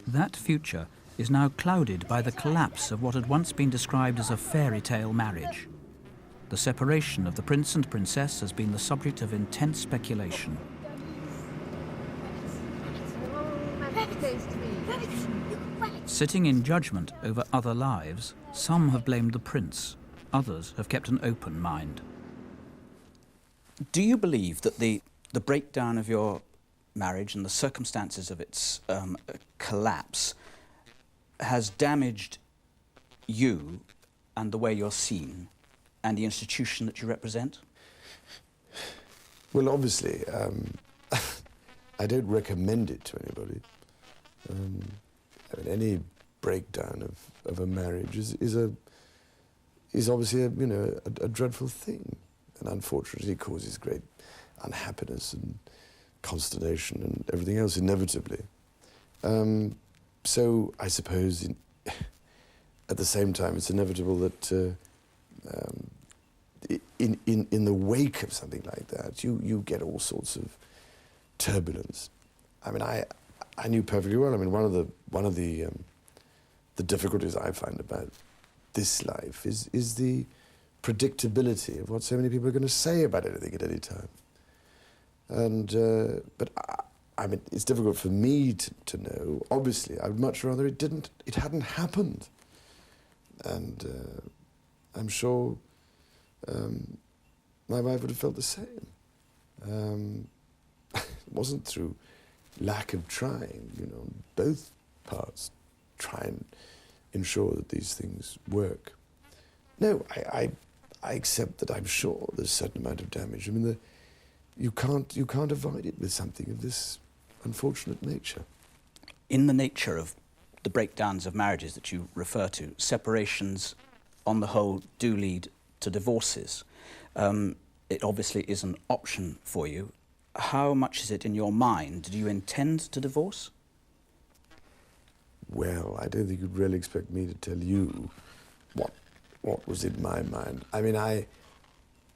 That future is now clouded by the collapse of what had once been described as a fairy tale marriage. The separation of the prince and princess has been the subject of intense speculation. Sitting in judgment over other lives, some have blamed the prince, others have kept an open mind. Do you believe that the breakdown of your marriage and the circumstances of its collapse has damaged you and the way you're seen and the institution that you represent? Well, obviously, I don't recommend it to anybody. I mean, any breakdown of a marriage is obviously a dreadful thing, and unfortunately causes great unhappiness and consternation and everything else inevitably. So I suppose at the same time it's inevitable that in the wake of something like that you get all sorts of turbulence. I mean, I knew perfectly well. I mean, one of the difficulties I find about this life is the predictability of what so many people are going to say about anything at any time. And but I mean, it's difficult for me to know. Obviously, I would much rather it hadn't happened. And I'm sure my wife would have felt the same. It wasn't through lack of trying, both parts try and ensure that these things work. No, I accept that I'm sure there's a certain amount of damage. I mean, you can't avoid it with something of this unfortunate nature. In the nature of the breakdowns of marriages that you refer to, separations, on the whole, do lead to divorces. It obviously is an option for you. How much is it in your mind? Do you intend to divorce? Well, I don't think you'd really expect me to tell you what was in my mind. I mean,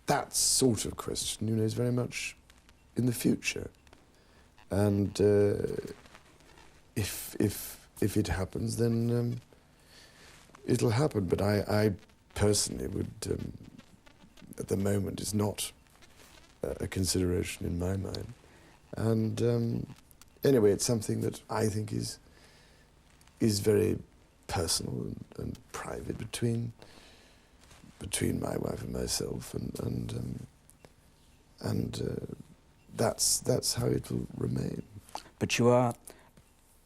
that sort of question, you know, is very much in the future. And if it happens, then it'll happen. But I personally would, at the moment, is not a consideration in my mind. And anyway, it's something that I think is very personal and private between my wife and myself, and that's how it will remain. But you are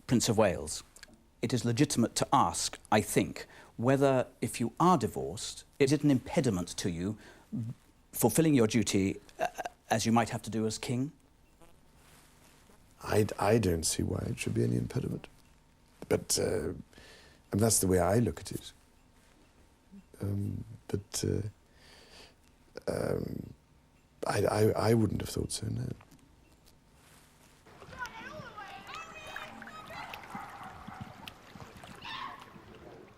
Prince of Wales. It is legitimate to ask, I think, whether, if you are divorced, is it an impediment to you fulfilling your duty as you might have to do as king? I don't see why it should be any impediment. But and that's the way I look at it. I wouldn't have thought so, no.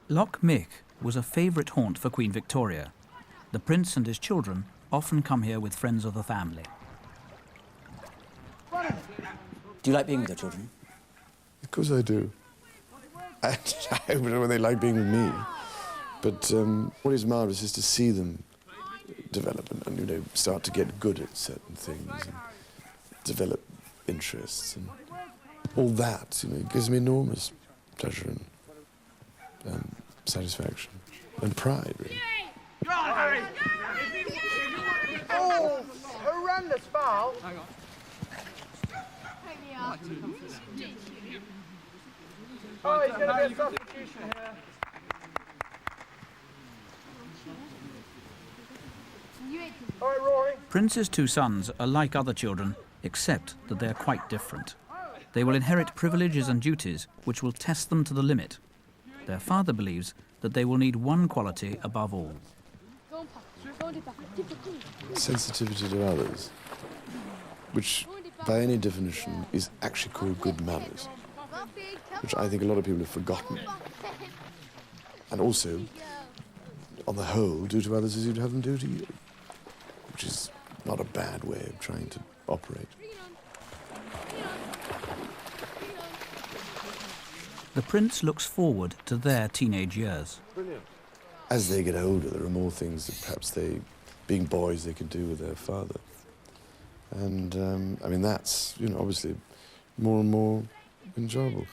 Loch Mich was a favourite haunt for Queen Victoria. The prince and his children often come here with friends of the family. Do you like being with your children? Of course I do. I don't know whether they like being with me. But what is marvellous is to see them develop and you know, start to get good at certain things and develop interests and all that, you know, it gives me enormous pleasure and satisfaction and pride, really. Oh, horrendous foul. Hang on. Oh, he's going to be a substitution here. All right, Rory. Prince's two sons are like other children, except that they are quite different. They will inherit privileges and duties which will test them to the limit. Their father believes that they will need one quality above all. Sensitivity to others, which by any definition is actually called good manners, which I think a lot of people have forgotten. And also, on the whole, do to others as you'd have them do to you, which is not a bad way of trying to operate. The prince looks forward to their teenage years. As they get older, there are more things that perhaps they, being boys, they can do with their father. And, I mean, that's, you know, obviously more and more enjoyable.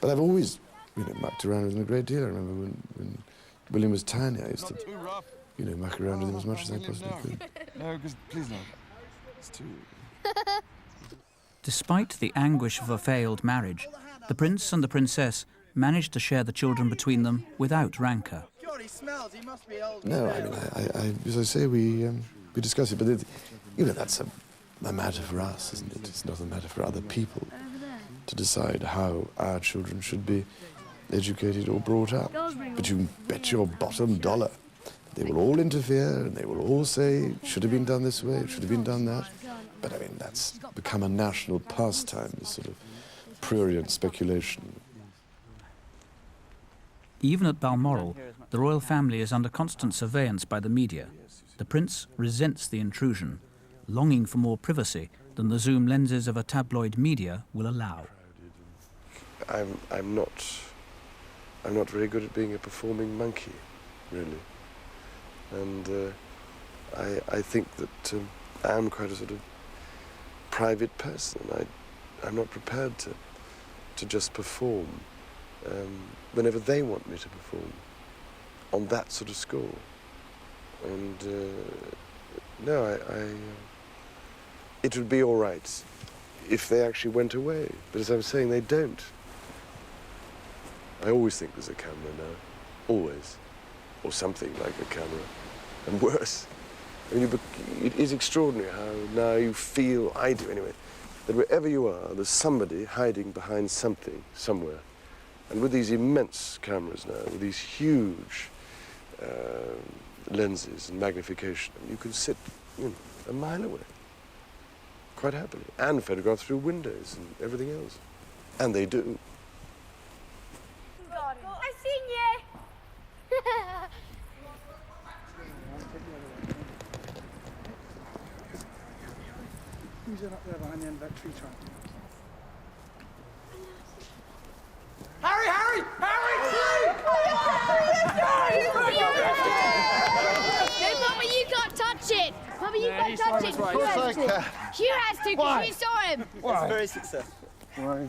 But I've always, you know, mucked around with him a great deal. I remember when William was tiny, I used to, you know, muck around with him as much as I possibly could. No, because, please no. It's too... Despite the anguish of a failed marriage, the prince and the princess managed to share the children between them without rancour. No, I mean, as I say, we discuss it, but you know, that's a matter for us, isn't it? It's not a matter for other people to decide how our children should be educated or brought up. But you can bet your bottom dollar they will all interfere and they will all say, it should have been done this way, it should have been done that. But I mean, that's become a national pastime, this sort of prurient speculation. Even at Balmoral, the royal family is under constant surveillance by the media. The prince resents the intrusion, longing for more privacy than the zoom lenses of a tabloid media will allow. I'm not very good at being a performing monkey, really. And I think that I am quite a sort of private person. I'm not prepared to just perform whenever they want me to perform on that sort of score. And no, it would be all right if they actually went away. But as I'm saying, they don't. I always think there's a camera now, always, or something like a camera, and worse. I mean, it is extraordinary how now you feel, I do anyway, that wherever you are, there's somebody hiding behind something, somewhere. And with these immense cameras now, with these huge lenses and magnification, you can sit you know, a mile away. Quite happily. And photograph through windows and everything else. And they do. I've seen you! Who's up there behind the end of that tree trunk? Harry! Harry! No, Mama, you can't touch it. Mama, you can't touch it. Right. Hugh has to. Can. Hugh has to because you saw him. It's very successful. Why?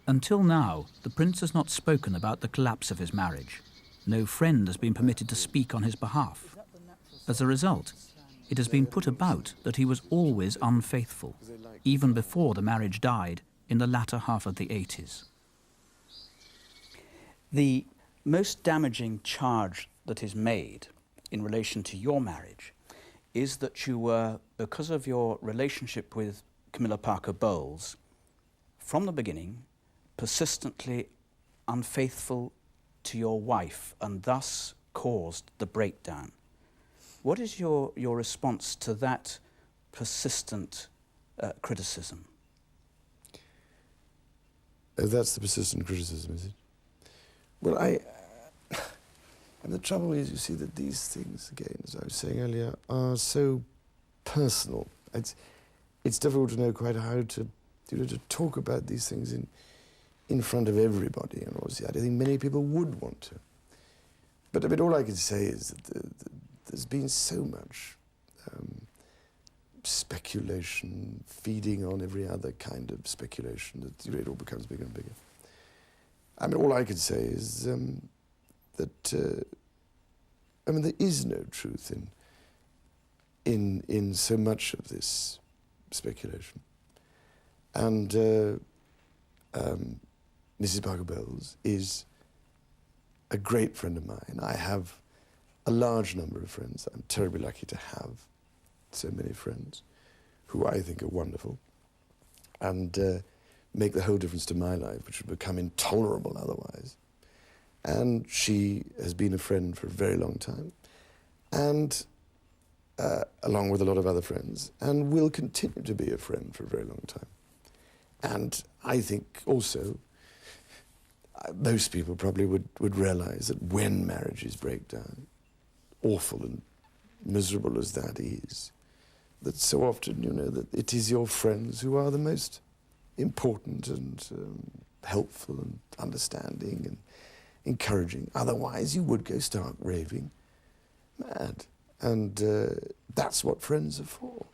Until now, the prince has not spoken about the collapse of his marriage. No friend has been permitted to speak on his behalf. As a result, it has been put about that he was always unfaithful, even before the marriage died in the latter half of the 80s. The most damaging charge that is made in relation to your marriage is that you were, because of your relationship with Camilla Parker Bowles, from the beginning, persistently unfaithful to your wife and thus caused the breakdown. What is your response to that persistent criticism? That's the persistent criticism, is it? Well, and the trouble is, you see, that these things, again, as I was saying earlier, are so personal. It's difficult to know quite how to, to talk about these things in front of everybody. And obviously, I don't think many people would want to. But I mean, all I can say is that there's been so much speculation, feeding on every other kind of speculation, that it all becomes bigger and bigger. I mean, all I can say is that I mean, there is no truth in so much of this speculation. And Mrs. Parker Bowles is a great friend of mine. I have a large number of friends. I'm terribly lucky to have so many friends who I think are wonderful and make the whole difference to my life, which would become intolerable otherwise. And she has been a friend for a very long time, and along with a lot of other friends, and will continue to be a friend for a very long time. And I think also most people probably would realize that when marriages break down, awful and miserable as that is, that so often, that it is your friends who are the most important and helpful and understanding and encouraging. Otherwise, you would go stark raving mad. And that's what friends are for.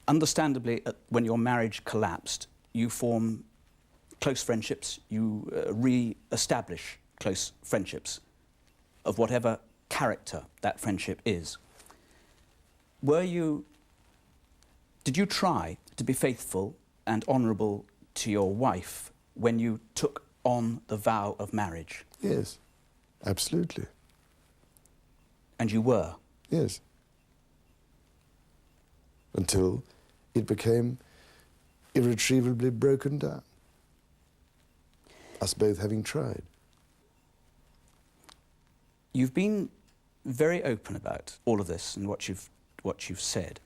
Understandably, when your marriage collapsed, you form close friendships, you re-establish close friendships of whatever character that friendship is. Did you try to be faithful and honourable to your wife when you took on the vow of marriage? Yes, absolutely. And you were? Yes. Until it became irretrievably broken down. Us both having tried. You've been very open about all of this and what you've said.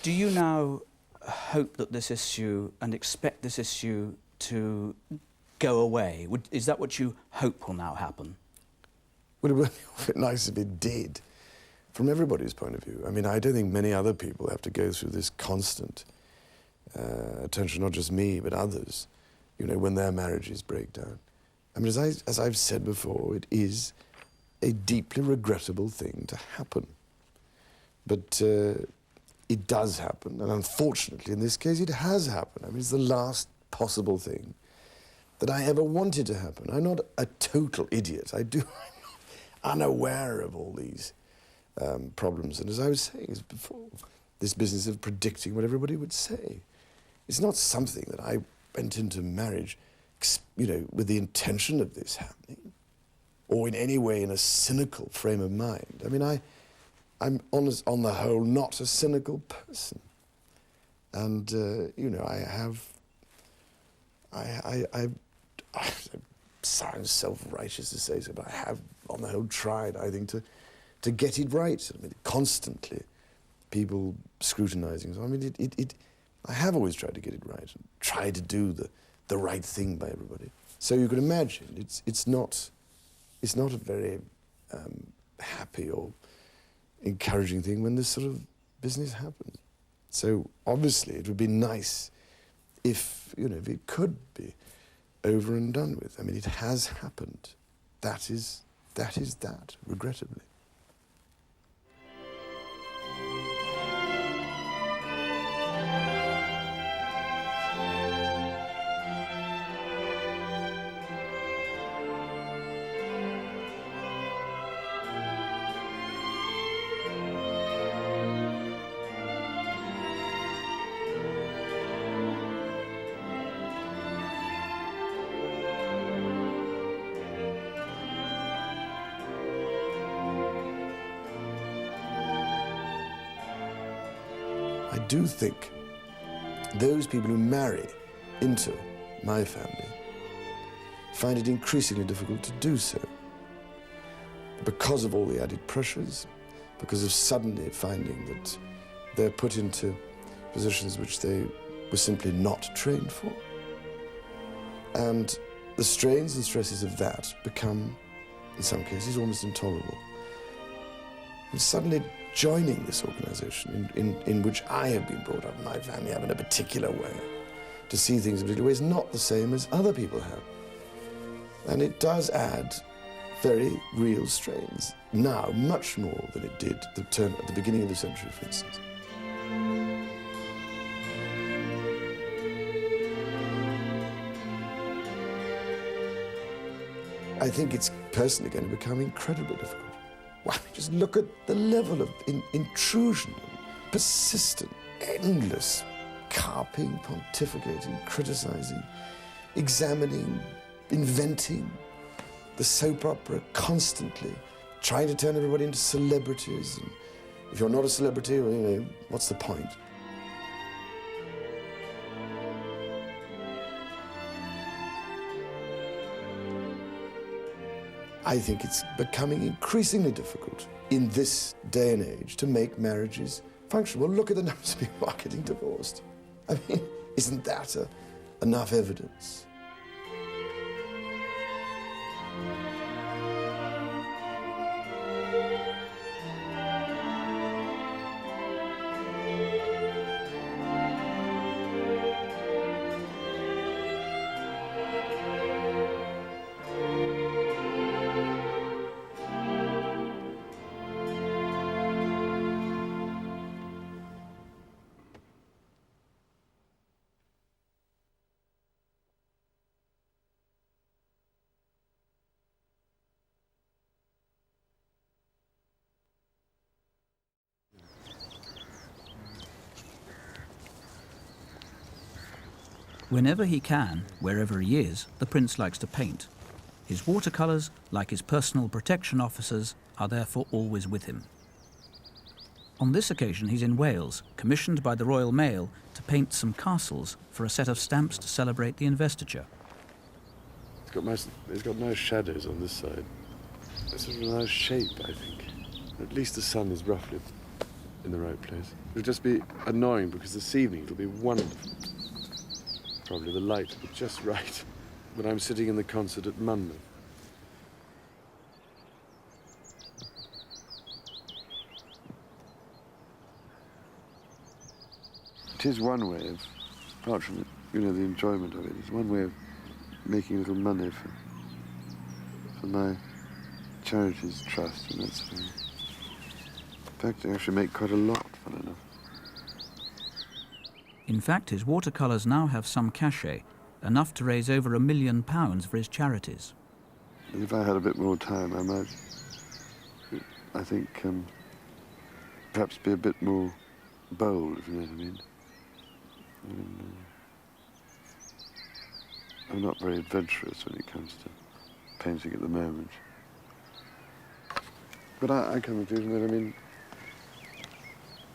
Do you now hope that this issue and expect this issue to go away? Is that what you hope will now happen? Well, it would be awfully nice if it did, from everybody's point of view. I mean, I don't think many other people have to go through this constant attention, not just me, but others, when their marriages break down. I mean, as I've said before, it is a deeply regrettable thing to happen. But it does happen, and unfortunately, in this case, it has happened. I mean, it's the last possible thing that I ever wanted to happen. I'm not a total idiot. I'm not unaware of all these problems. And as I was saying before, this business of predicting what everybody would say, it's not something that I went into marriage, with the intention of this happening, or in any way in a cynical frame of mind. I mean, I'm on the whole not a cynical person, and I sounds self-righteous to say so, but I have on the whole, tried, I think, to get it right. I mean, constantly, people scrutinising. So, I mean, I have always tried to get it right, and try to do the right thing by everybody. So you can imagine, it's not a very happy or encouraging thing when this sort of business happens. So obviously it would be nice if, you know, if it could be over and done with. I mean, it has happened. That is that, regrettably. I do think those people who marry into my family find it increasingly difficult to do so because of all the added pressures, because of suddenly finding that they're put into positions which they were simply not trained for. And the strains and stresses of that become, in some cases, almost intolerable. And suddenly joining this organisation in which I have been brought up, my family have in a particular way, to see things in a particular way, is not the same as other people have. And it does add very real strains, now much more than it did at the beginning of the century, for instance. I think it's personally going to become incredibly difficult. Well, just look at the level of intrusion, persistent, endless carping, pontificating, criticising, examining, inventing, the soap opera constantly, trying to turn everybody into celebrities. And if you're not a celebrity, well, you know, what's the point? I think it's becoming increasingly difficult in this day and age to make marriages function. Well, look at the numbers of people who are getting divorced. I mean, isn't that enough evidence? Whenever he can, wherever he is, the Prince likes to paint. His watercolours, like his personal protection officers, are therefore always with him. On this occasion he's in Wales, commissioned by the Royal Mail to paint some castles for a set of stamps to celebrate the investiture. It's got nice shadows on this side. It's sort of a nice shape, I think. At least the sun is roughly in the right place. It'll just be annoying because this evening it'll be wonderful. Probably the light will be just right when I'm sitting in the concert at Monmouth. It is one way of, apart from, you know, the enjoyment of it, it's one way of making a little money for my charities trust and that sort of thing. In fact, I actually make quite a lot, fun enough. In fact, his watercolours now have some cachet, enough to raise over £1 million for his charities. And if I had a bit more time, I might, I think, perhaps be a bit more bold, if you know what I mean. I'm not very adventurous when it comes to painting at the moment. But I come to the conclusion that, I mean,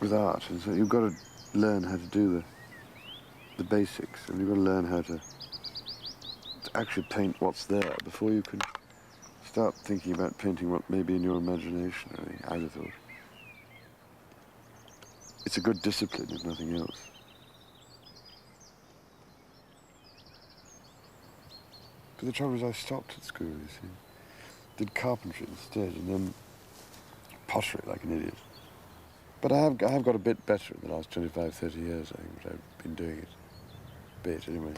with art, and so you've got to learn how to do the basics, and you've got to learn how to actually paint what's there before you can start thinking about painting what may be in your imagination, I think, I'd have thought. It's a good discipline, if nothing else. But the trouble is I stopped at school, you see. Did carpentry instead, and then pottery like an idiot. But I have got a bit better in the last 25, 30 years, I think, but I've been doing it. A bit, anyway.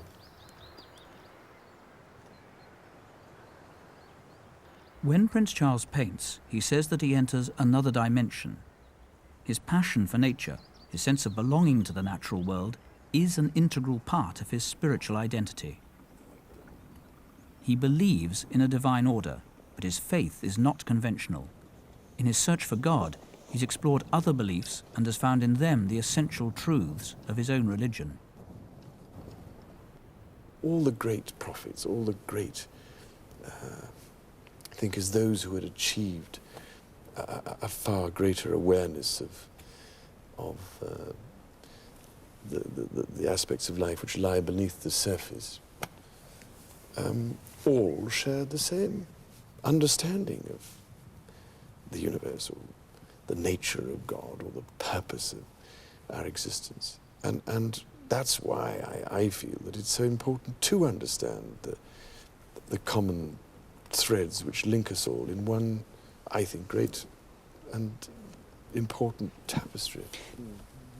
When Prince Charles paints, he says that he enters another dimension. His passion for nature, his sense of belonging to the natural world, is an integral part of his spiritual identity. He believes in a divine order, but his faith is not conventional. In his search for God, he's explored other beliefs and has found in them the essential truths of his own religion. All the great prophets, all the great thinkers, those who had achieved a far greater awareness of the aspects of life which lie beneath the surface, all shared the same understanding of the universe, or the nature of God, or the purpose of our existence. And that's why I feel that it's so important to understand the common threads which link us all in one, I think, great and important tapestry.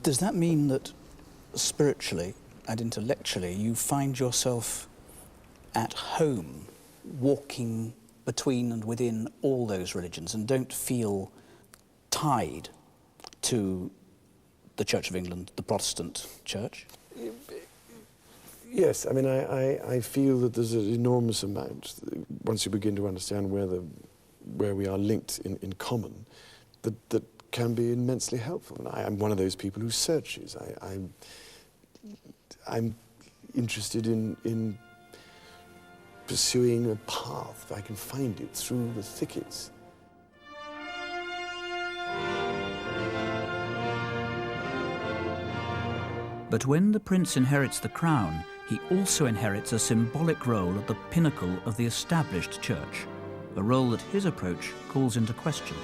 Does that mean that spiritually and intellectually you find yourself at home, walking between and within all those religions, and don't feel tied to the Church of England, the Protestant Church? Yes, I mean, I feel that there's an enormous amount, once you begin to understand where we are linked in common, that can be immensely helpful. And I'm one of those people who searches. I'm interested in pursuing a path, if I can find it, through the thickets. But when the prince inherits the crown, he also inherits a symbolic role at the pinnacle of the established church, a role that his approach calls into question.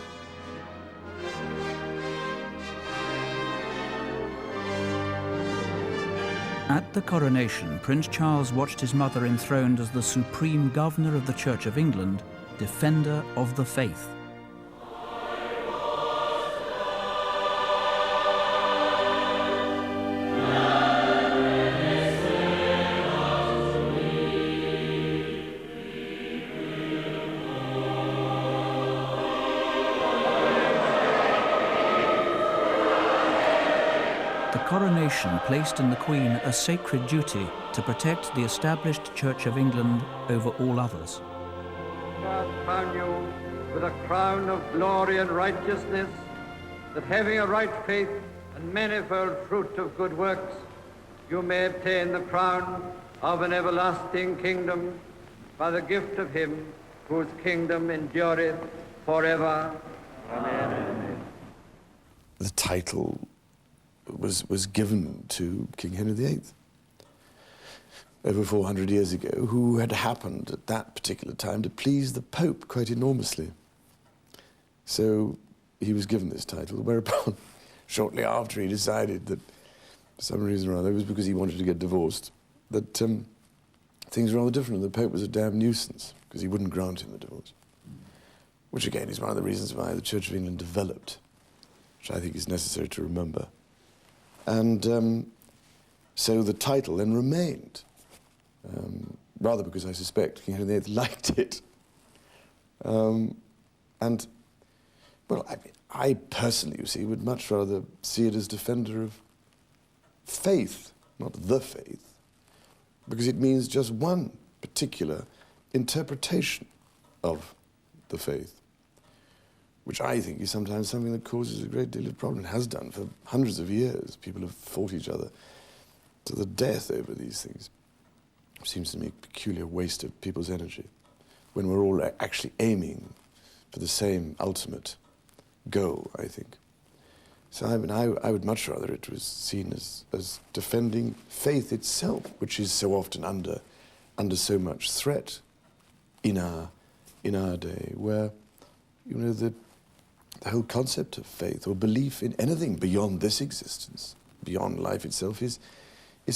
At the coronation, Prince Charles watched his mother enthroned as the supreme governor of the Church of England, defender of the faith. The coronation placed on the Queen a sacred duty to protect the established Church of England over all others. God crown you with a crown of glory and righteousness, that having a right faith and manifold fruit of good works, you may obtain the crown of an everlasting kingdom by the gift of him whose kingdom endureth forever. Amen. The title was given to King Henry VIII over 400 years ago, who had happened at that particular time to please the Pope quite enormously. So he was given this title, whereupon shortly after he decided that for some reason or other, it was because he wanted to get divorced, that things were rather different, and the Pope was a damn nuisance because he wouldn't grant him the divorce, which again is one of the reasons why the Church of England developed, which I think is necessary to remember. And so the title then remained, rather because I suspect King Henry VIII liked it. And, well, I personally, you see, would much rather see it as defender of faith, not the faith, because it means just one particular interpretation of the faith, which I think is sometimes something that causes a great deal of problem. It has done for hundreds of years. People have fought each other to the death over these things. It seems to me a peculiar waste of people's energy when we're all actually aiming for the same ultimate goal, I think. So I mean, I would much rather it was seen as defending faith itself, which is so often under so much threat in our in our day where, you know, the whole concept of faith or belief in anything beyond this existence, beyond life itself, is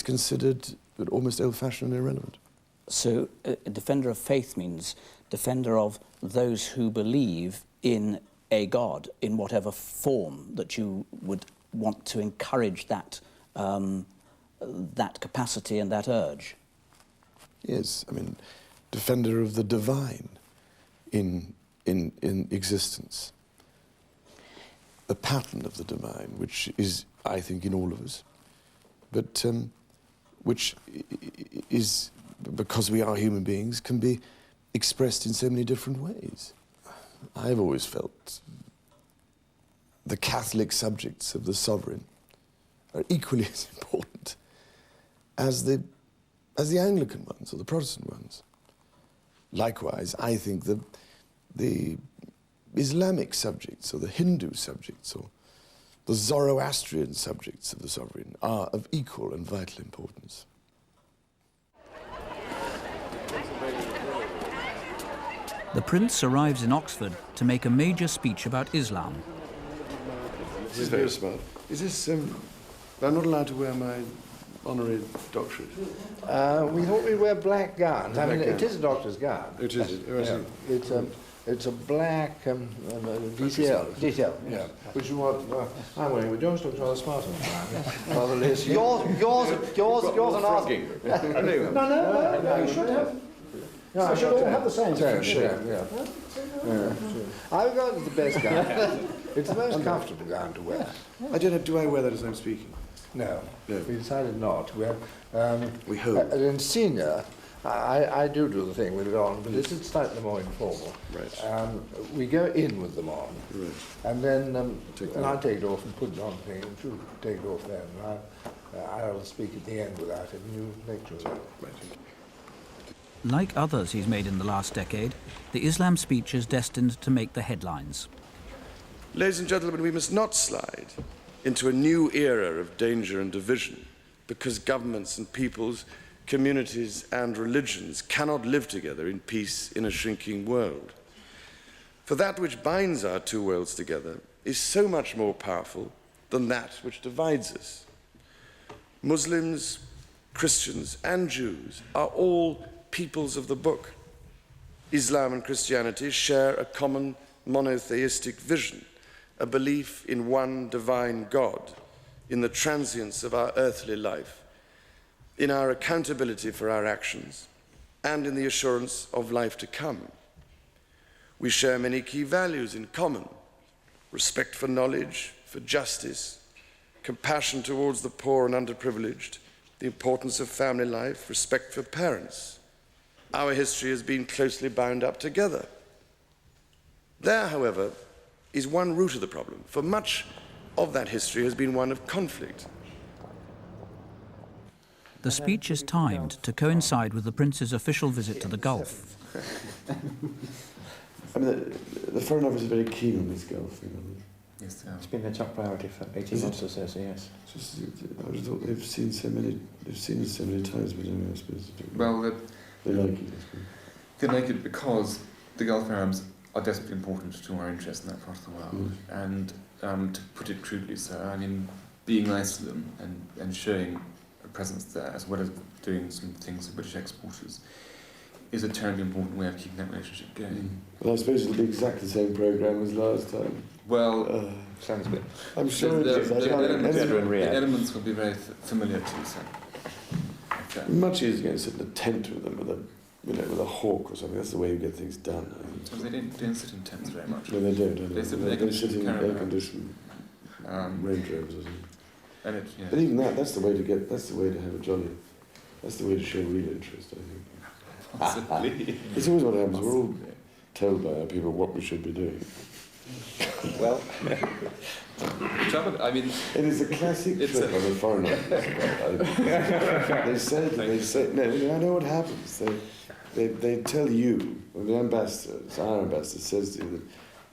considered almost old-fashioned and irrelevant. So a defender of faith means defender of those who believe in a God in whatever form that you would want to encourage that, that capacity and that urge. Yes, I mean, defender of the divine in existence. The pattern of the divine, which is, I think, in all of us, but which is, because we are human beings, can be expressed in so many different ways. I've always felt the Catholic subjects of the sovereign are equally as important as the Anglican ones or the Protestant ones. Likewise, I think the Islamic subjects or the Hindu subjects or the Zoroastrian subjects of the sovereign are of equal and vital importance. The Prince arrives in Oxford to make a major speech about Islam. This is very smart. Is this, I'm not allowed to wear my honorary doctorate? We thought we'd wear black gowns. I mean, it is a doctor's gown. It is. Yeah. It's a black DTL. Yeah. Which is what I'm wearing. But yours looks rather smart on rather less. Yours an frogging. No, you should have. No, I should all have the same. Yeah. I've got the best gown. It's the most comfortable gown to wear. Do I wear that as I'm speaking? No. We decided not. We hope. In senior, I do the thing with it on, but this is slightly more informal. Right. We go in with them on, right. And then I take it off and put it on the thing, and you take it off then. I'll speak at the end without it, and you lecture about it. Right. Like others he's made in the last decade, the Islam speech is destined to make the headlines. Ladies and gentlemen, we must not slide into a new era of danger and division because governments and peoples, communities and religions cannot live together in peace in a shrinking world. For that which binds our two worlds together is so much more powerful than that which divides us. Muslims, Christians and Jews are all peoples of the book. Islam and Christianity share a common monotheistic vision, a belief in one divine God, in the transience of our earthly life, in our accountability for our actions, and in the assurance of life to come. We share many key values in common: respect for knowledge, for justice, compassion towards the poor and underprivileged, the importance of family life, respect for parents. Our history has been closely bound up together. There, however, is one root of the problem, for much of that history has been one of conflict. The speech is timed to coincide with the Prince's official visit to the Gulf. I mean, the Foreign Office is very keen on this Gulf thing. Yes, it's been their top priority for 18 months or so, yes. I would have thought they've seen it so many times, but anyway, I suppose. Well, they like it. They like it because the Gulf Arabs are desperately important to our interests in that part of the world. And to put it crudely, sir, I mean, being nice to them and showing a presence there, as well as doing some things for British exporters, is a terribly important way of keeping that relationship going. Well, I suppose it'll be exactly the same programme as last time. Well, sounds a bit. I'm sure it is. The elements will be very familiar to you, sir. Okay. Much easier to go and sit in a tent with them, with a hawk or something. That's the way you get things done. Well, they don't sit in tents very much. No, they don't. They sit in air-conditioned Range Rovers or something. But even that's the way to have a jolly. That's the way to show real interest, I think. Possibly. It's always what happens. We're all told by our people what we should be doing. Well, I mean, it is a classic trick on the Foreign Office. They say, no, I know what happens. They tell you, well, the ambassador, our ambassador, says to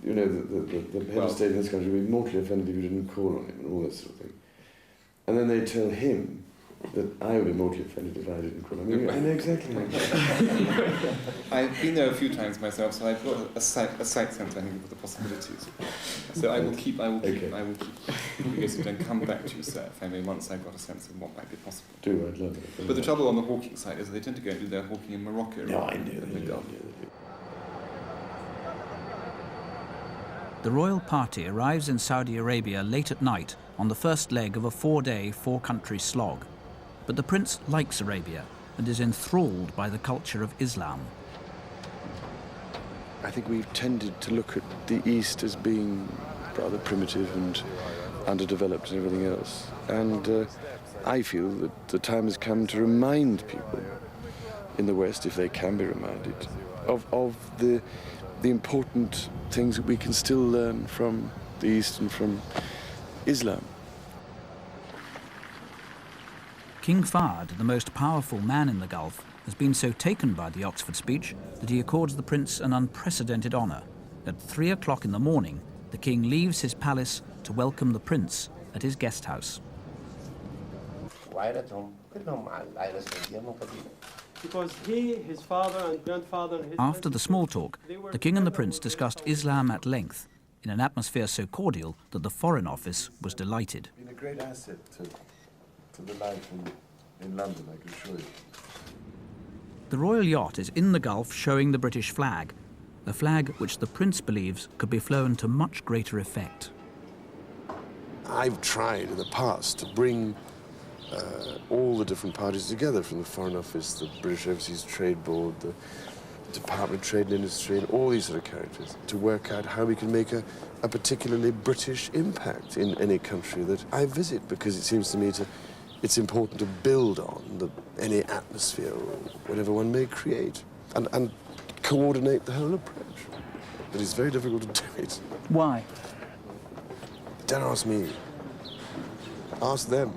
you that, the head of state in this country would be mortally offended if you didn't call on him and all that sort of thing. And then they tell him that I would be mortally offended if I didn't call. I mean, I know exactly how I've been there a few times myself, so I've got a sight sense, I think, of the possibilities. So I will keep investigating and come back to you, sir, if I may, once I've got a sense of what might be possible. Do, I'd love it. But the trouble on the hawking side is they tend to go and do their hawking in Morocco. No, I knew in the Gulf. The royal party arrives in Saudi Arabia late at night on the first leg of a 4-day, 4-country slog. But the prince likes Arabia and is enthralled by the culture of Islam. I think we've tended to look at the East as being rather primitive and underdeveloped and everything else. And I feel that the time has come to remind people in the West, if they can be reminded, of the important things that we can still learn from the East and from Islam. King Fahd, the most powerful man in the Gulf, has been so taken by the Oxford speech that he accords the prince an unprecedented honour. At 3 o'clock in the morning, the king leaves his palace to welcome the prince at his guest house. Because he, his father and grandfather... After the small talk, the king and the prince discussed Islam at length, in an atmosphere so cordial that the Foreign Office was delighted. It's been a great asset to the life in London, I can assure you. The royal yacht is in the Gulf showing the British flag, a flag which the prince believes could be flown to much greater effect. I've tried in the past to bring all the different parties together, from the Foreign Office, the British Overseas Trade Board, the Department of Trade and Industry, and all these sort of characters, to work out how we can make a particularly British impact in any country that I visit, because it seems to me it's important to build on any atmosphere or whatever one may create, and coordinate the whole approach. But it's very difficult to do it. Why? Don't ask me. Ask them.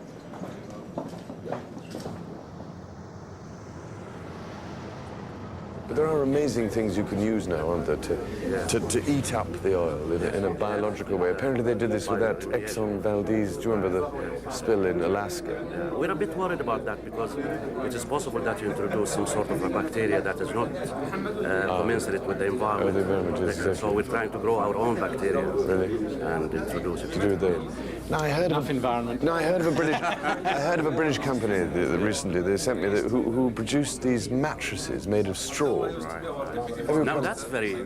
But there are amazing things you can use now, aren't there, to eat up the oil in a biological way. Apparently they did this with that Exxon Valdez, do you remember the spill in Alaska? Yeah. We're a bit worried about that because it is possible that you introduce some sort of a bacteria that is not commensurate with the environment. Oh, the environment is exactly. So we're trying to grow our own bacteria and introduce it. To do with that. Now I heard of environment. No, I heard of a British company recently. They sent me who produced these mattresses made of straw. Right. Now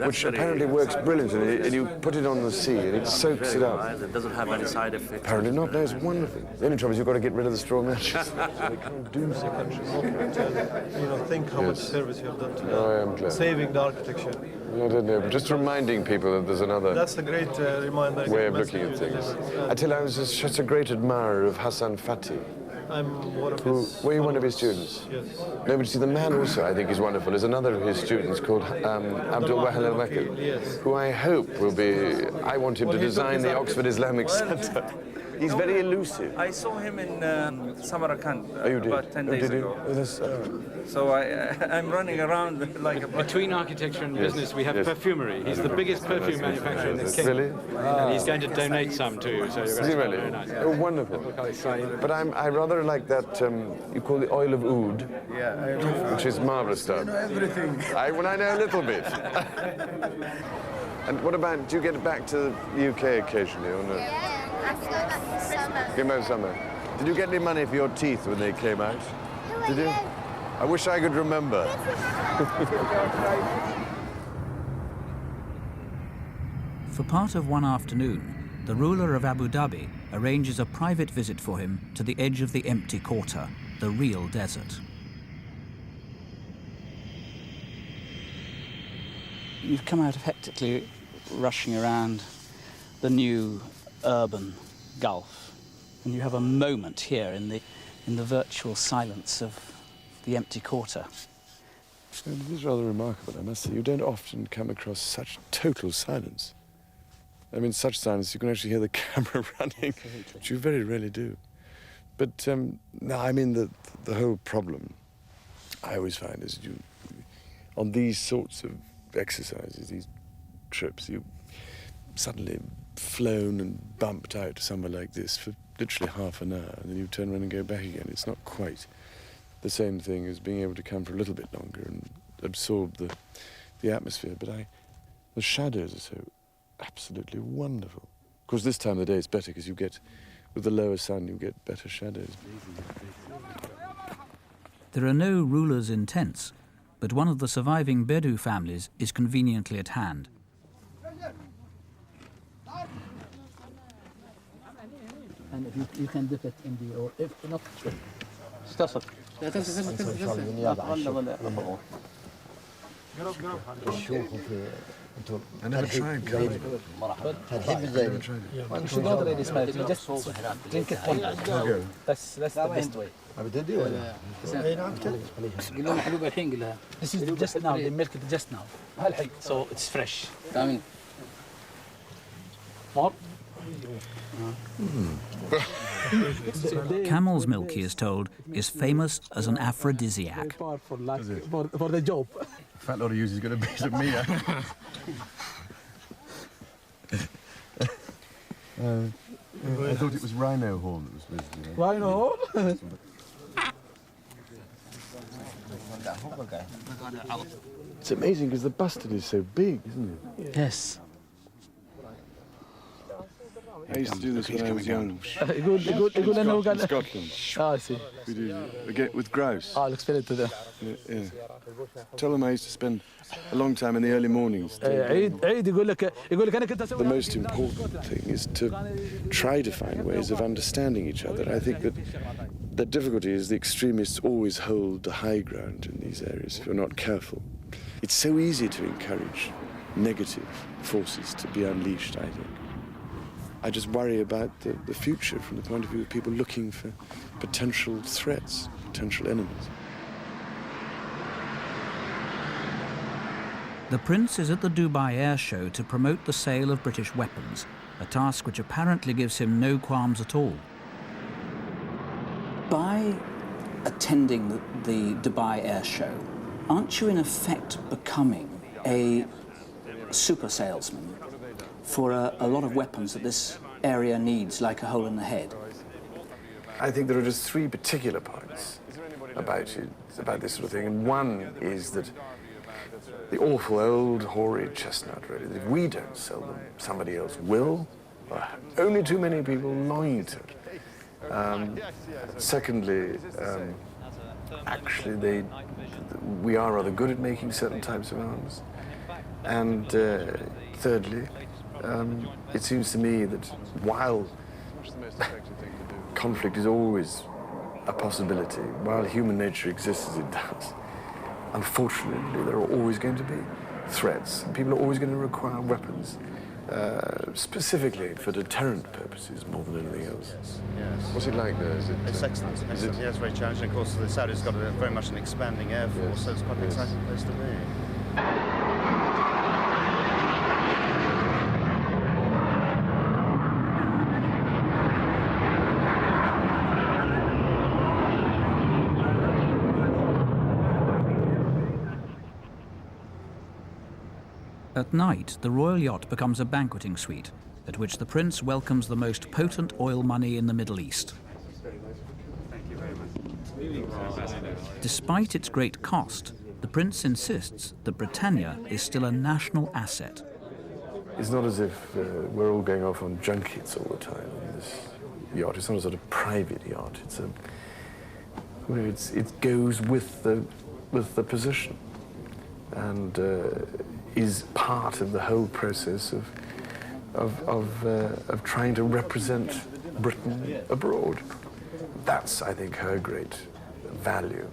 which apparently works brilliantly, and you put it on the sea and it soaks it up. Right. It doesn't have any side effects. Apparently not. No, it's wonderful. The only trouble is you've got to get rid of the straw mattress. So they can't do so much. Think how much service you have done to them. Saving the architecture. I don't know, but just reminding people that there's another That's a great reminder. way of looking at things. I tell you, I was such a great admirer of Hassan Fatih. I'm one of his... Were you one of his students? Yes. No, but see, the man also I think is wonderful. There's another of his students called Abdul Wahab al-Wakil, who I hope will be... I want him to design the Oxford Islamic Centre. He's very elusive. I saw him in Samarkand about 10 days ago. So I'm running around like a... Between architecture and business, we have perfumery. He's the biggest perfume manufacturer in the kingdom. Really? And he's going to donate some to you. So you're going to really? very nice. Oh, wonderful. But I rather like that, you call it oil of oud, which is marvellous stuff. You know everything. I know a little bit. And what about, do you get back to the UK occasionally or no? Yeah, I have to go back this summer. Came out summer. Did you get any money for your teeth when they came out? Did you? I wish I could remember. For part of one afternoon, the ruler of Abu Dhabi arranges a private visit for him to the edge of the empty quarter, the real desert. You've come out of hectically rushing around the new urban Gulf, and you have a moment here in the virtual silence of the empty quarter. It is rather remarkable, I must say. You don't often come across such total silence. I mean, such silence, you can actually hear the camera running, which you very rarely do. But, no, I mean, the whole problem, I always find, is on these sorts of exercises, these trips, you suddenly flown and bumped out somewhere like this for literally half an hour, and then you turn around and go back again. It's not quite the same thing as being able to come for a little bit longer and absorb the atmosphere, but the shadows are so absolutely wonderful. Of course, this time of the day it's better because you get, with the lower sun, you get better shadows. There are no rulers in tents, but one of the surviving Bedu families is conveniently at hand. And if you can dip it in the, or if not, استفسر. I never tried cold. You should order any smell. You just drink it one time. That's the best way. This is just now. They milk it just now. So it's fresh. Camel's milk, he is told, is famous as an aphrodisiac. For the job. Fat lot of use is going to be some me. I thought it was rhino horn that was supposed to be. Rhino horn? It's amazing because the bustard is so big, isn't it? Yes. I used to do this when I was young. In Scotland. I see. We do again with grouse. I'll explain it to them. Yeah. Tell them I used to spend a long time in the early mornings. The most important thing is to try to find ways of understanding each other. I think that the difficulty is the extremists always hold the high ground in these areas if you're not careful. It's so easy to encourage negative forces to be unleashed, I think. I just worry about the future from the point of view of people looking for potential threats, potential enemies. The Prince is at the Dubai Air Show to promote the sale of British weapons, a task which apparently gives him no qualms at all. By attending the Dubai Air Show, aren't you in effect becoming a super salesman for a lot of weapons that this area needs, like a hole in the head? I think there are just three particular points about this sort of thing, and one is that the awful old hoary chestnut, really, that if we don't sell them, somebody else will. Only too many people longing to. Secondly, actually, we are rather good at making certain types of arms. And thirdly, it seems to me that while conflict is always a possibility, while human nature exists as it does, unfortunately, there are always going to be threats. People are always going to require weapons, specifically for deterrent purposes more than anything else. Yes. What's it like there? It's excellent. Excellent. Yeah, it's very challenging. Of course, the Saudis got very much an expanding air force, so it's quite an exciting place to be. At night, the royal yacht becomes a banqueting suite, at which the Prince welcomes the most potent oil money in the Middle East. Despite its great cost, the Prince insists that Britannia is still a national asset. It's not as if we're all going off on junkets all the time on this yacht. It's not a sort of private yacht. It goes with the position, and is part of the whole process of trying to represent Britain abroad. That's, I think, her great value.